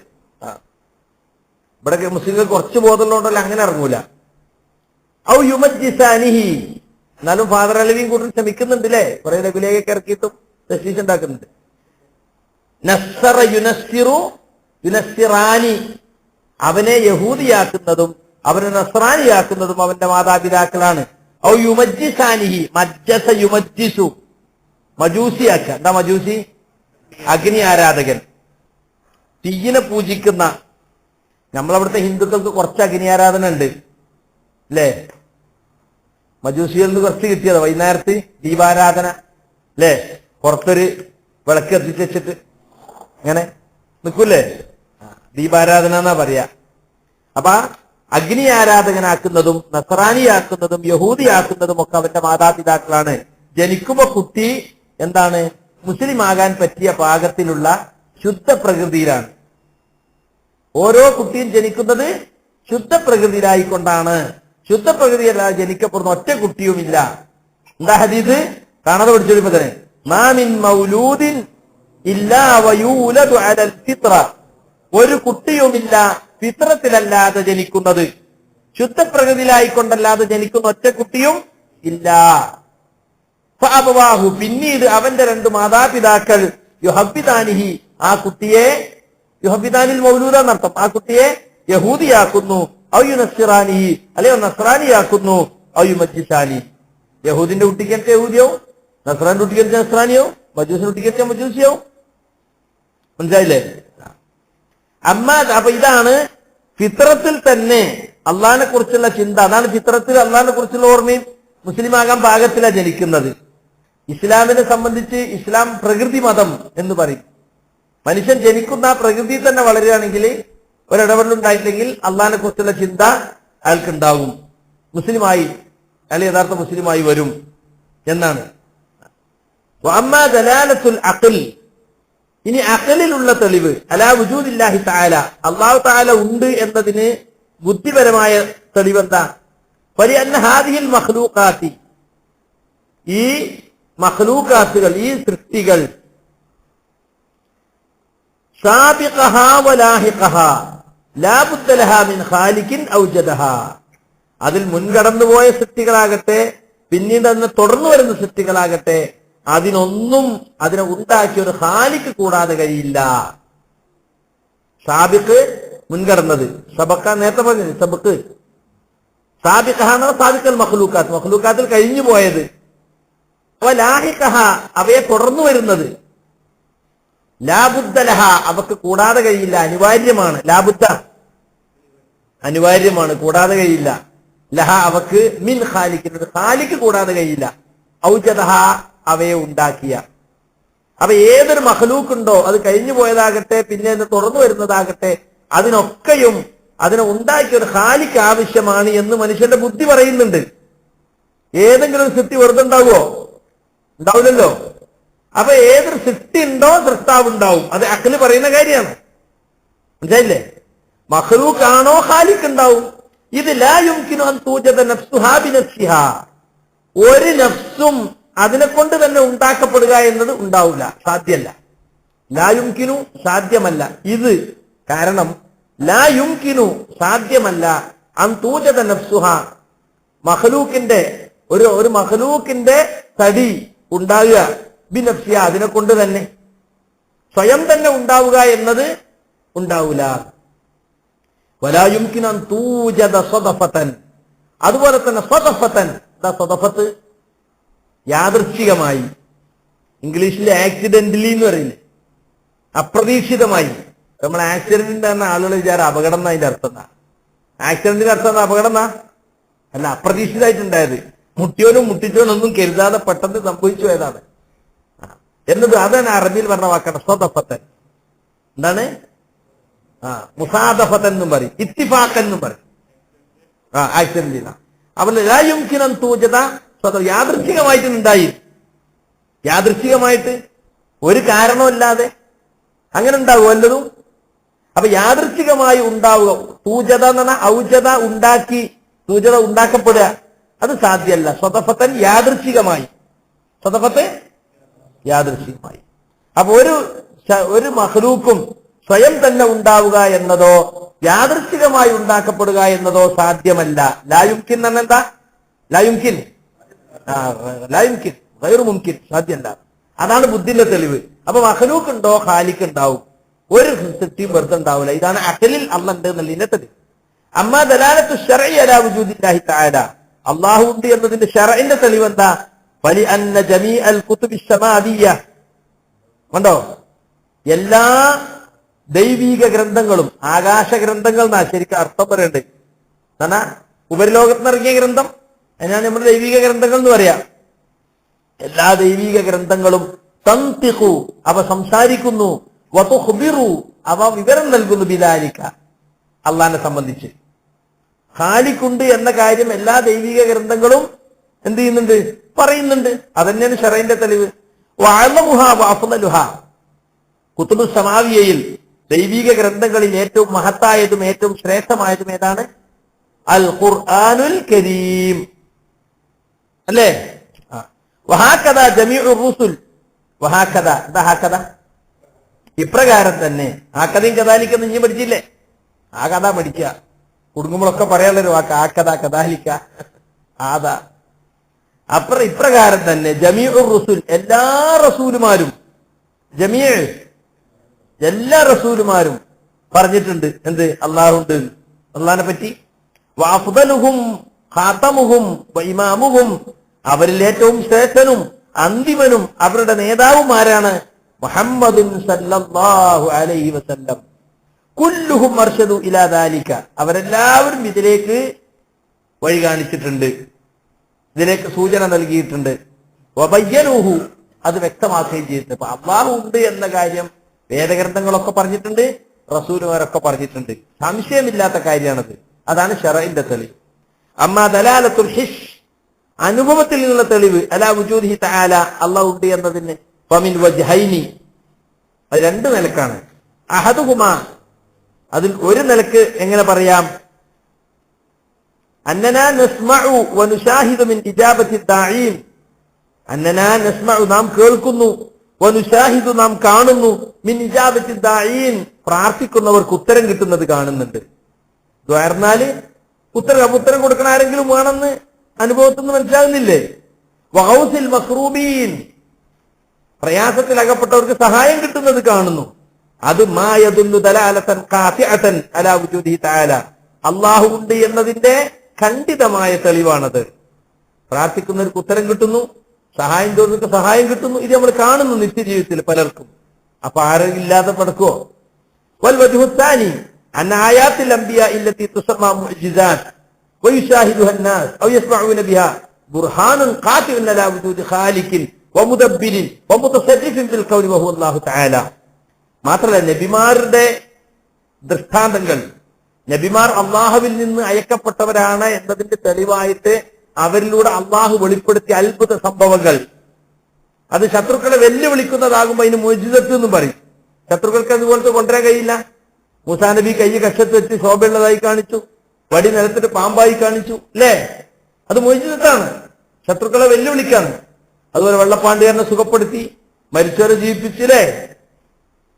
ഇവിടെ മുസ്ലിങ്ങൾ കുറച്ച് ബോധമുള്ളതുകൊണ്ടല്ല അങ്ങനെ ഇറങ്ങൂല. ഔ യുമജ്ജിസാനിഹി, എന്നാലും ഫാദർ അലവിയും കൂട്ടി ശ്രമിക്കുന്നുണ്ടല്ലേ, കുറെ ലഘുലേഖയൊക്കെ ഇറക്കിയിട്ടും തസ്ലീസ് ഉണ്ടാക്കുന്നുണ്ട്. നസ്സറ യുനസ്സിറു യുനസ്സിറാനി, അവനെ യഹൂദിയാക്കുന്നതും അവനെ നസ്രാനിയാക്കുന്നതും അവന്റെ മാതാപിതാക്കളാണ്. ഔ യുമജ്ജിസാനിഹി, മജ്ജസ യുമജ്ജിസു, മജൂസിയാക്ക. എന്താ മജൂസി? അഗ്നി ആരാധകൻ, തീയിനെ പൂജിക്കുന്ന. നമ്മളവിടുത്തെ ഹിന്ദുക്കൾക്ക് കുറച്ച് അഗ്നി ആരാധന ഉണ്ട് അല്ലേ? മജൂസികളിൽ നിന്ന് കുറച്ച് കിട്ടിയത് വൈകുന്നേരത്ത് ദീപാരാധന അല്ലേ? പുറത്തൊരു വിളക്ക് എത്തിച്ച് വെച്ചിട്ട് ഇങ്ങനെ നിൽക്കൂല്ലേ? ദീപാരാധന എന്നാ പറയാ. അപ്പൊ അഗ്നി ആരാധകനാക്കുന്നതും നസ്രാനിയാക്കുന്നതും യഹൂദിയാക്കുന്നതും ഒക്കെ അവന്റെ മാതാപിതാക്കളാണ്. ജനിക്കുമ്പോ കുട്ടി എന്താണ്? മുസ്ലിം ആകാൻ പറ്റിയ പാകത്തിലുള്ള ശുദ്ധ പ്രകൃതിയിലാണ്. ഓരോ കുട്ടിയും ജനിക്കുന്നത് ശുദ്ധ പ്രകൃതിയിലായിക്കൊണ്ടാണ്. ശുദ്ധ പ്രകൃതിയല്ലാതെ ജനിക്കപ്പെടുന്ന ഒറ്റ കുട്ടിയുമില്ല. എന്താ ഹദീസ്? കാണാതെ പഠിച്ചൊരുപ്പോ തന്നെ, മാമിൻ മൗലൂദിൻ ഇല്ലാ വയൂലദു അലൽ ഫിത്ര, ഒരു കുട്ടിയുമില്ല ഫിത്രത്തിലല്ലാതെ ജനിക്കുന്നത്. ശുദ്ധ പ്രകൃതിയിലായിക്കൊണ്ടല്ലാതെ ജനിക്കുന്ന ഒറ്റ കുട്ടിയും ഇല്ല. ഫഅബവാഹു, പിന്നീട് അവന്റെ രണ്ട് മാതാപിതാക്കൾ യുഹബ്ബിദാനിഹി, ആ കുട്ടിയെ, യുഹബ്ബിദാനിൽ മൗലൂദ എന്നർത്ഥം, ആ കുട്ടിയെ യഹൂദിയാക്കുന്നു. ഔ യുനസ്സിറാനിഹി, അല്ലയോ നസ്രാനിയാക്കുന്നു. ഔ യുമജ്ജിസാനി, യഹൂദിന്റെ കുട്ടിക്ക് യഹൂദിയോ, നസ്രാന്റെ കുട്ടിക്ക് നസ്രാനിയോ, മജൂസിന്റെ കുട്ടിക്ക് മജൂസിയോ. മനസ്സിലായില്ലേ? അപ്പൊ ഇതാണ് ഫിത്രത്തിൽ തന്നെ അള്ളാഹിനെ കുറിച്ചുള്ള ചിന്ത. അതാണ് ഫിത്രത്തിൽ അള്ളാഹിനെ കുറിച്ചുള്ള ഓർമ്മയും. മുസ്ലിമാകാൻ പാകത്തിലാണ് ജനിക്കുന്നത്. ഇസ്ലാമിനെ സംബന്ധിച്ച് ഇസ്ലാം പ്രകൃതി മതം എന്ന് പറയും. മനുഷ്യൻ ജനിക്കുന്ന ആ പ്രകൃതി തന്നെ വളരുകയാണെങ്കിൽ, ഒരിടപെടലുണ്ടായില്ലെങ്കിൽ അള്ളാഹിനെ കുറിച്ചുള്ള ചിന്ത അയാൾക്കുണ്ടാകും. മുസ്ലിമായി, അയാൾ യഥാർത്ഥ മുസ്ലിമായി വരും എന്നാണ്. അമ്മാ ദലാലത്തുൽ അഖ്ൽ, ഇനി അഖലിലുള്ള തെളിവ്, അലാ വുജൂദില്ലാഹി തആല, അല്ലാഹു തആല ഉണ്ട് എന്നതിന് ബുദ്ധിപരമായ തെളിവ് എന്താ? വലിഅന്ന ഹാദിഹിൽ മഖ്ലൂഖാത്തി, ഈ മഖ്ലൂഖാത്തുകൾ, ഈ സൃഷ്ടികൾ, സാബിഖഹാ വലാഹിഖഹാ ലാ ബുദ്ദ ലഹാ മിൻ ഖാലിഖിൻ ഔജദഹാ, അതിൽ മുൻകടന്നുപോയ സൃഷ്ടികളാകട്ടെ പിന്നീട് അതിനെ തുടർന്നു വരുന്ന സൃഷ്ടികളാകട്ടെ, അതിനൊന്നും അതിനെ ഉണ്ടാക്കിയ ഒരു ഖാലിഖ് കൂടാതെ കഴിയില്ല. സാബിഖ് മുൻകടന്നത്, സബക്ക നേരത്തെ പറഞ്ഞത്, സബക്ക് സാബിഖഹാണ് സാബിഖൽ മഖ്ലൂഖാത്ത്, മഖ്ലൂഖാത്തിൽ കഴിഞ്ഞു പോയത്. ലാഹിഖഹ, അവയെ തുടർന്നു വരുന്നത്. ലാബുദ്ദ ലഹ, അവക്ക് കൂടാതെ കഴിയില്ല, അനിവാര്യമാണ്. ലാബുദ്ദ അനിവാര്യമാണ്, കൂടാതെ കഴിയില്ല. ലഹ അവക്ക് മിൻ ഖാലിഖിൻ, ഖാലിഖ് കൂടാതെ കഴിയില്ല. ഔജദഹ അവയെ ഉണ്ടാക്കിയ. അപ്പൊ ഏതൊരു മഖ്ലൂക്കുണ്ടോ, അത് കഴിഞ്ഞു പോയതാകട്ടെ പിന്നെ തുറന്നു വരുന്നതാകട്ടെ, അതിനൊക്കെയും അതിനെ ഉണ്ടാക്കിയ ഒരു ഖാലിക്ക് ആവശ്യമാണ് എന്ന് മനുഷ്യന്റെ ബുദ്ധി പറയുന്നുണ്ട്. ഏതെങ്കിലും സൃഷ്ടി വെറുതെ ഉണ്ടാവുമോ? ഉണ്ടാവില്ലല്ലോ. അപ്പൊ ഏതൊരു സൃഷ്ടി ഉണ്ടോ സൃഷ്ടാവ് ഉണ്ടാവും. അത് അഖ്ല് പറയുന്ന കാര്യമാണ്. മനസ്സിലായില്ലേ? മഖ്ലൂക്കാണോ ഖാലിക്ക് ഉണ്ടാവും. ഇത് ലാ യുംകിനു അൻ തൂജദ നഫ്സുഹാ ബിനഫ്സിഹാ, ഒരു നഫ്സും അതിനെ കൊണ്ട് തന്നെ ഉണ്ടാക്കപ്പെടുക എന്നത് ഉണ്ടാവില്ല, സാധ്യമല്ല. ലാ യുംകിനു സാധ്യമല്ല. ഇത് കാരണം ലാ യുംകിനു സാധ്യമല്ല അൻ തൂജദ നഫ്സുഹാ, മഖ്ലൂക്കിന്റെ ഒരു മഖ്ലൂക്കിന്റെ തടി ഉണ്ടാവുക ബിനഫ്സിഹാ, അതിനെ കൊണ്ട് തന്നെ സ്വയം തന്നെ ഉണ്ടാവുക എന്നത് ഉണ്ടാവില്ല. വലാ യുംകിനു അൻ തൂജദ സദഫതൻ, അതുപോലെ തന്നെ സദഫതൻ, സദഫത്ത് യാദൃച്ഛികമായി, ഇംഗ്ലീഷിൽ ആക്സിഡന്റലി എന്ന് പറയില്ലേ, അപ്രതീക്ഷിതമായി. നമ്മൾ ആക്സിഡന്റ് എന്ന ആളുകൾ വിചാരം അപകടം എന്ന അതിന്റെ അർത്ഥം എന്നാ. ആക്സിഡന്റിന്റെ അർത്ഥം എന്താ? അപകടം എന്നാ അല്ല, അപ്രതീക്ഷിതമായിട്ടുണ്ടായത്. മുട്ടിയോനും മുട്ടിച്ചോനൊന്നും കരുതാതെ പെട്ടെന്ന് സംഭവിച്ചു പോയതാണ് എന്നത്. അതാണ് അറബിയിൽ പറഞ്ഞ വാക്കാണ് സദഫത്തൻ. എന്താണ്? മുസാദഫത്തൻ എന്നും പറയും, ഇത്തിഫാഖൻ എന്നും പറയും. ആക്സിഡന്റ് അവന് ലാ യുംകിനു അൻ തൂജദ, യാദൃച്ഛികമായിട്ടുണ്ടായി, യാദൃച്ഛികമായിട്ട് ഒരു കാരണമില്ലാതെ അങ്ങനെ ഉണ്ടാവും വല്ലതും. അപ്പൊ യാദൃച്ഛികമായി ഉണ്ടാവുക, തൂജത എന്ന് പറഞ്ഞാൽ ഔജത ഉണ്ടാക്കി, തൂജത ഉണ്ടാക്കപ്പെടുക, അത് സാധ്യമല്ല. സ്വതഫത്തൻ യാദൃച്ഛികമായി, സ്വതഫത്ത് യാദൃച്ഛികമായി. അപ്പൊ ഒരു മഖ്ലൂക്കും സ്വയം തന്നെ ഉണ്ടാവുക എന്നതോ യാദൃച്ഛികമായി ഉണ്ടാക്കപ്പെടുക എന്നതോ സാധ്യമല്ല. ലായുംകിൻ എന്നെന്താ? ലായുംകിൻ ലായുംകിൻ ഗൈറു മുംകിൻ, സാധ്യമല്ല. അതാണ് ബുദ്ധിന്റെ തെളിവ്. അപ്പൊ മഖ്ലൂക്ക് ഉണ്ടോ ഖാലിക്ക് ഉണ്ടാവും, ഒരു സൃഷ്ടിയും വെറുതെ ഉണ്ടാവില്ല. ഇതാണ് അഖലിൽ അല്ലാഹ് ഉണ്ട് എന്നുള്ളതിന്റെ തെളിവ്. അമ്മാ ദലാലത്തു ശർഇ അലാ വുജൂദില്ലാഹി തആല, അല്ലാഹു ഉണ്ട് എന്നതിന്റെ ശർഇന്റെ തെളിവ് എന്താ? വലി അന്ന ജമീഅൽ കുതുബിസ് സമാവിയ്യ, കണ്ടോ, എല്ലാ ദൈവീക ഗ്രന്ഥങ്ങളും, ആകാശ ഗ്രന്ഥങ്ങൾ എന്നാ ശരിക്കും അർത്ഥം പറയണ്ട്. എന്നാ ഉപരിലോകത്ത് നിന്നിറങ്ങിയ ഗ്രന്ഥം, അതിനാണ് നമ്മുടെ ദൈവിക ഗ്രന്ഥങ്ങൾ എന്ന് പറയാം. എല്ലാ ദൈവിക ഗ്രന്ഥങ്ങളും തൻതിഖു, അവ സംസാരിക്കുന്നു, വതുഖ്ബിറു, അവ വിവരം നൽകുന്നു, ബിദാലിക, അള്ളാഹിനെ സംബന്ധിച്ച്. ഖാലിഖുണ്ട് എന്ന കാര്യം എല്ലാ ദൈവിക ഗ്രന്ഥങ്ങളും എന്ത് ചെയ്യുന്നുണ്ട്? പറയുന്നുണ്ട്. അതന്നെയാണ് ശറഇന്റെ തെളിവ്. വഅലമുഹാ വഅഫ്ളലുഹാ, കുതുബ് സമാവിയയിൽ ദൈവിക ഗ്രന്ഥങ്ങളിൽ ഏറ്റവും മഹത്തായതും ഏറ്റവും ശ്രേഷ്ഠമായതും ഏതാണ്? അൽ ഖുർആനുൽ കരീം, അല്ലേ? വഹാകദ ജമീഉർ റുസുൽ, വഹാകദ, എന്താ ഹാകദ? ഇപ്രകാരം തന്നെ. ആക്കഥയും കദാലിക്കെന്ന് ഇനി പഠിച്ചില്ലേ? ആ കഥ പഠിക്കുക, കുടുങ്ങുമ്പോഴൊക്കെ പറയാനുള്ളൊരു വാക്ക് ആക്കഥ കദാലിക്ക ആദാ. ഇപ്രകാരം തന്നെ ജമീഉർ റുസുൽ, എല്ലാ റസൂലുമാരും, ജമീഅ എല്ലാ റസൂലുമാരും പറഞ്ഞിട്ടുണ്ട് എന്ത്? അള്ളാഹുണ്ട്, അള്ളാഹിനെ പറ്റി. വഅഫ്ദലുഹും ഖാതമുഹും വഇമാമുഹും, അവരിൽ ഏറ്റവും ശ്രേഷ്ഠനും അന്തിമനും അവരുടെ നേതാവും ആരാണ്? മുഹമ്മദുൻ സല്ലല്ലാഹു അലൈഹി വസല്ലം. കുല്ലുഹും അർശദു ഇലാ ദാലിക, അവരെല്ലാവരും ഇതിലേക്ക് വഴി കാണിച്ചിട്ടുണ്ട്, ഇതിലേക്ക് സൂചന നൽകിയിട്ടുണ്ട്. വബയ്യനൂഹു, അത് വ്യക്തമാക്കുകയും ചെയ്തിട്ടുണ്ട്. അപ്പൊ അള്ളാഹു ഉണ്ട് എന്ന കാര്യം വേദഗ്രന്ഥങ്ങളൊക്കെ പറഞ്ഞിട്ടുണ്ട്, റസൂലുമാരൊക്കെ പറഞ്ഞിട്ടുണ്ട്, സംശയമില്ലാത്ത കാര്യമാണത്. അതാണ് ശറഇന്റെ തെളിവ്. അമ്മാ ദലാലത്തുൽ ഹിസ്, അനുഭവത്തിൽ നിന്നുള്ള തെളിവ്, അലാ വുജൂദിഹി തആല, അള്ളാഹു ഉണ്ട് എന്നതിന് ഫമിൻ വജ്ഹൈനി, അത് രണ്ട് നിലക്കാണ്. അഹദുഹുമാ, അതിൽ ഒരു നിലക്ക് എങ്ങനെ പറയാം? അന്നനാ നസ്മഉ വനുശാഹിദു മിൻ ഇജാബത്തി ദാഈൻ, അന്നനാ നസ്മഉ, നാം കേൾക്കുന്നു, വനുശാഹിദു, നാം കാണുന്നു, മിൻ ഇജാബത്തി ദാഈൻ, പ്രാർത്ഥിക്കുന്നവർക്ക് ഉത്തരം കിട്ടുന്നത് കാണുന്നുണ്ട്. ദ്വാർന്നാല് ഉത്തരം കൊടുക്കണ ആരെങ്കിലും വേണമെന്ന് അനുഭവത്തിൽ നിന്ന് മനസ്സിലാകുന്നില്ലേ? വഗൗസിൽ മഖ്റൂബീൻ, പ്രയാസത്തിൽ അകപ്പെട്ടവർക്ക് സഹായം കിട്ടുന്നത് കാണുന്നു. അത് മാ യദുല്ലു ദലാലതൻ ഖാതിഅതൻ അലാ വുജൂദിഹി തആല, അല്ലാഹു ഉണ്ട് എന്നതിന്റെ ഖണ്ഡിതമായ തെളിവാണത്. പ്രാർത്ഥിക്കുന്നവർക്ക് ഉത്തരം കിട്ടുന്നു, സഹായം ചോദിച്ചവർക്ക് സഹായം കിട്ടുന്നു. ഇത് നമ്മൾ കാണുന്നു നിത്യജീവിതത്തിൽ പലർക്കും. അപ്പൊ ആരും ഇല്ലാതെ പടക്കുവോ? വൽ വജ്ഹു ത്സാനി അൻ ആയാത്തിൽ അംബിയാ ഇല്ലത്തി തുസമ്മാ മുഅ്ജിസാത്ത് വയുശാഹിദുഹാ അന്നാസ് ഔ യസ്മഊന ബിഹാ ബുർഹാനുൻ ഖാതിഉൻ അലാ വുജൂദി ഖാലിഖിൻ വമുദബ്ബിരിൻ വമുതസർരിഫിൻ ഫിൽ ഖൗലി വഹുവ അല്ലാഹു തആല. മാത്രമല്ല നബിമാരുടെ ദൃഷ്ടാന്തങ്ങൾ, നബിമാർ അള്ളാഹുവിൽ നിന്ന് അയക്കപ്പെട്ടവരാണ് എന്നതിന്റെ തെളിവായിട്ട് അവരിലൂടെ അള്ളാഹു വെളിപ്പെടുത്തിയ അത്ഭുത സംഭവങ്ങൾ, അത് ശത്രുക്കളെ വെല്ലുവിളിക്കുന്നതാകുമ്പോൾ അതിന് മുഅ്ജിസത്ത് എന്നും പറയും. ശത്രുക്കൾക്ക് അതുപോലത്തെ കൊണ്ടുവരാൻ കഴിയില്ല. മൂസാ നബി കൈ കക്ഷത്ത് വെച്ച് ശോഭയുള്ളതായി കാണിച്ചു, വടി നിലത്തിട്ട് പാമ്പായി കാണിച്ചു, അല്ലേ? അത് മുഅ്ജിസത്താണ്, ശത്രുക്കളെ വെല്ലുവിളിക്കാണ്. അതുപോലെ വെള്ളപ്പാണ്ടുകാരനെ സുഖപ്പെടുത്തി, മരിച്ചവരെ ജീവിപ്പിച്ചില്ലേ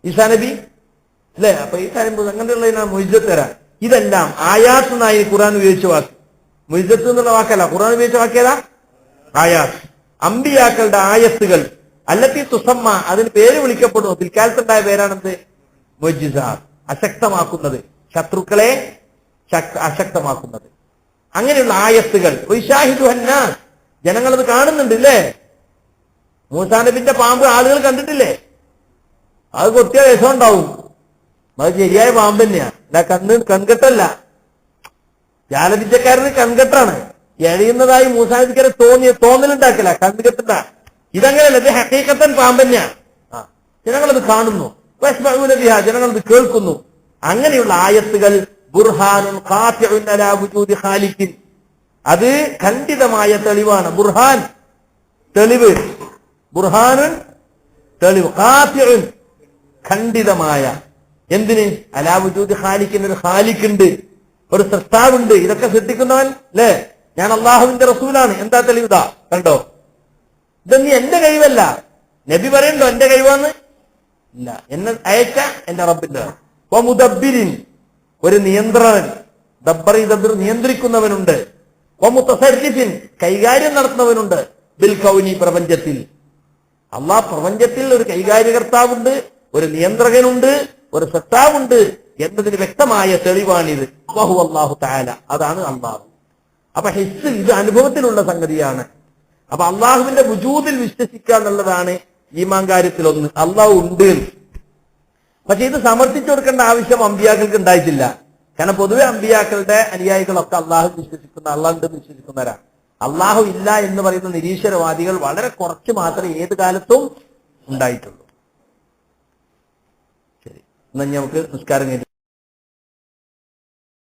ഈസാ നബി, അല്ലേ? അപ്പൊ ഈ കാര്യം അങ്ങനെയുള്ളതിനാണ് മുഅ്ജിസത്ത് തരാൻ. ഇതെല്ലാം ആയാത്ത് എന്നായി ഖുർആൻ ഉപയോഗിച്ച വാക്ക്. മുഅ്ജിസത്ത് എന്നുള്ള വാക്കല്ല, ഖുർആൻ ഉപയോഗിച്ച വാക്കേതാ? ആയാത്ത്. അമ്പിയാക്കളുടെ ആയത്തുകൾ അല്ലത്തി തുസമ്മ, അതിന് പേര് വിളിക്കപ്പെടുന്നു. പിൽക്കാലത്തുണ്ടായ പേരാണെന്ത്? മുഅ്ജിസാത്ത്. അശക്തമാക്കുന്നത്, ശത്രുക്കളെ അശക്തമാക്കുന്നത്. അങ്ങനെയുള്ള ആയത്തുകൾ വൈശാഹിദുഹന്നാസ്, ജനങ്ങളത് കാണുന്നുണ്ട്, അല്ലേ? മൂസാ നബിന്റെ പാമ്പ് ആളുകൾ കണ്ടിട്ടില്ലേ? അത് കൊത്തിയ രസം ഉണ്ടാവും, അത് ശരിയായ പാമ്പ് തന്നെയാ, അല്ല കൺകെട്ടല്ല. ജാലവിദ്യക്കാരന് കൺകെട്ടാണ്. എഴയുന്നതായി മൂസാ നബിക്കാരെ തോന്നലുണ്ടാക്കില്ല, കൺകെട്ടണ്ട. ഇതങ്ങനെയല്ല, ഇത് ഹഖീഖത്തൻ പാമ്പ് തന്നെയാ. ജനങ്ങളത് കാണുന്നു, ജനങ്ങളത് കേൾക്കുന്നു. അങ്ങനെയുള്ള ആയത്തുകൾ ബുർഹാനുൻ ഖാതിഉൻ അലാ വുജൂദി ഖാലിഖിൻ, അത് ഖണ്ഡിതമായ തെളിവാണ്. ബുർഹാൻ തെളിവ്, ബുർഹാനുൻ തെളിവ്, ഖാതിഉൻ ഖണ്ഡിതമായ. എന്തിന്? അലാ വുജൂദി ഖാലിഖിൻ, ഒരു ഖാലിഖുണ്ട്, ഒരു സൃഷ്ടാവുണ്ട്, ഇതൊക്കെ സൃഷ്ടിക്കുന്നവൻ, അല്ലേ? ഞാൻ അള്ളാഹുവിന്റെ റസൂലാണ്. എന്താ തെളിവുതാ കണ്ടോ? ഇതൊന്നും എന്റെ കഴിവല്ല. നബി പറയണ്ടോ എന്റെ കഴിവാന്ന്? ഇല്ല, എന്നെ അയച്ച എന്റെ റബ്ബിന്റെ. വമുദബ്ബിരിൻ, ഒരു നിയന്ത്രകൻ, ദബ്ബറി ദബ്ബർ നിയന്ത്രിക്കുന്നവനുണ്ട്. വമുതസർരിഫിൻ, കൈകാര്യം നടത്തുന്നവനുണ്ട്. ബിൽ കൗനി, പ്രപഞ്ചത്തിൽ. അള്ളാഹ് പ്രപഞ്ചത്തിൽ ഒരു കൈകാര്യകർത്താവുണ്ട്, ഒരു നിയന്ത്രകനുണ്ട്, ഒരു സത്താവുണ്ട് എന്നതിന് വ്യക്തമായ തെളിവാണിത്. വഹുവ അല്ലാഹു തആല, അതാണ് അള്ളാഹു. അപ്പൊ ഹിസ്, ഇത് അനുഭവത്തിലുള്ള സംഗതിയാണ്. അപ്പൊ അള്ളാഹുവിന്റെ വുജൂദിൽ വിശ്വസിക്കുക എന്നുള്ളതാണ് ഈമാൻ കാര്യത്തിൽ ഒന്ന്. അള്ളാഹു ഉണ്ട്. പക്ഷെ ഇത് സമർത്ഥിച്ചു കൊടുക്കേണ്ട ആവശ്യം അമ്പിയാക്കൾക്ക് ഉണ്ടായിട്ടില്ല. കാരണം പൊതുവെ അമ്പിയാക്കളുടെ അനുയായികളൊക്കെ അള്ളാഹു വിശ്വസിക്കുന്ന, അള്ളാഹുണ്ടെന്ന് വിശ്വസിക്കുന്നവരാണ്. അള്ളാഹു ഇല്ല എന്ന് പറയുന്ന നിരീശ്വരവാദികൾ വളരെ കുറച്ച് മാത്രമേ ഏത് കാലത്തും ഉണ്ടായിട്ടുള്ളൂ. ശരി, എന്നാൽ നമുക്ക് നിസ്കാരം കഴിഞ്ഞു.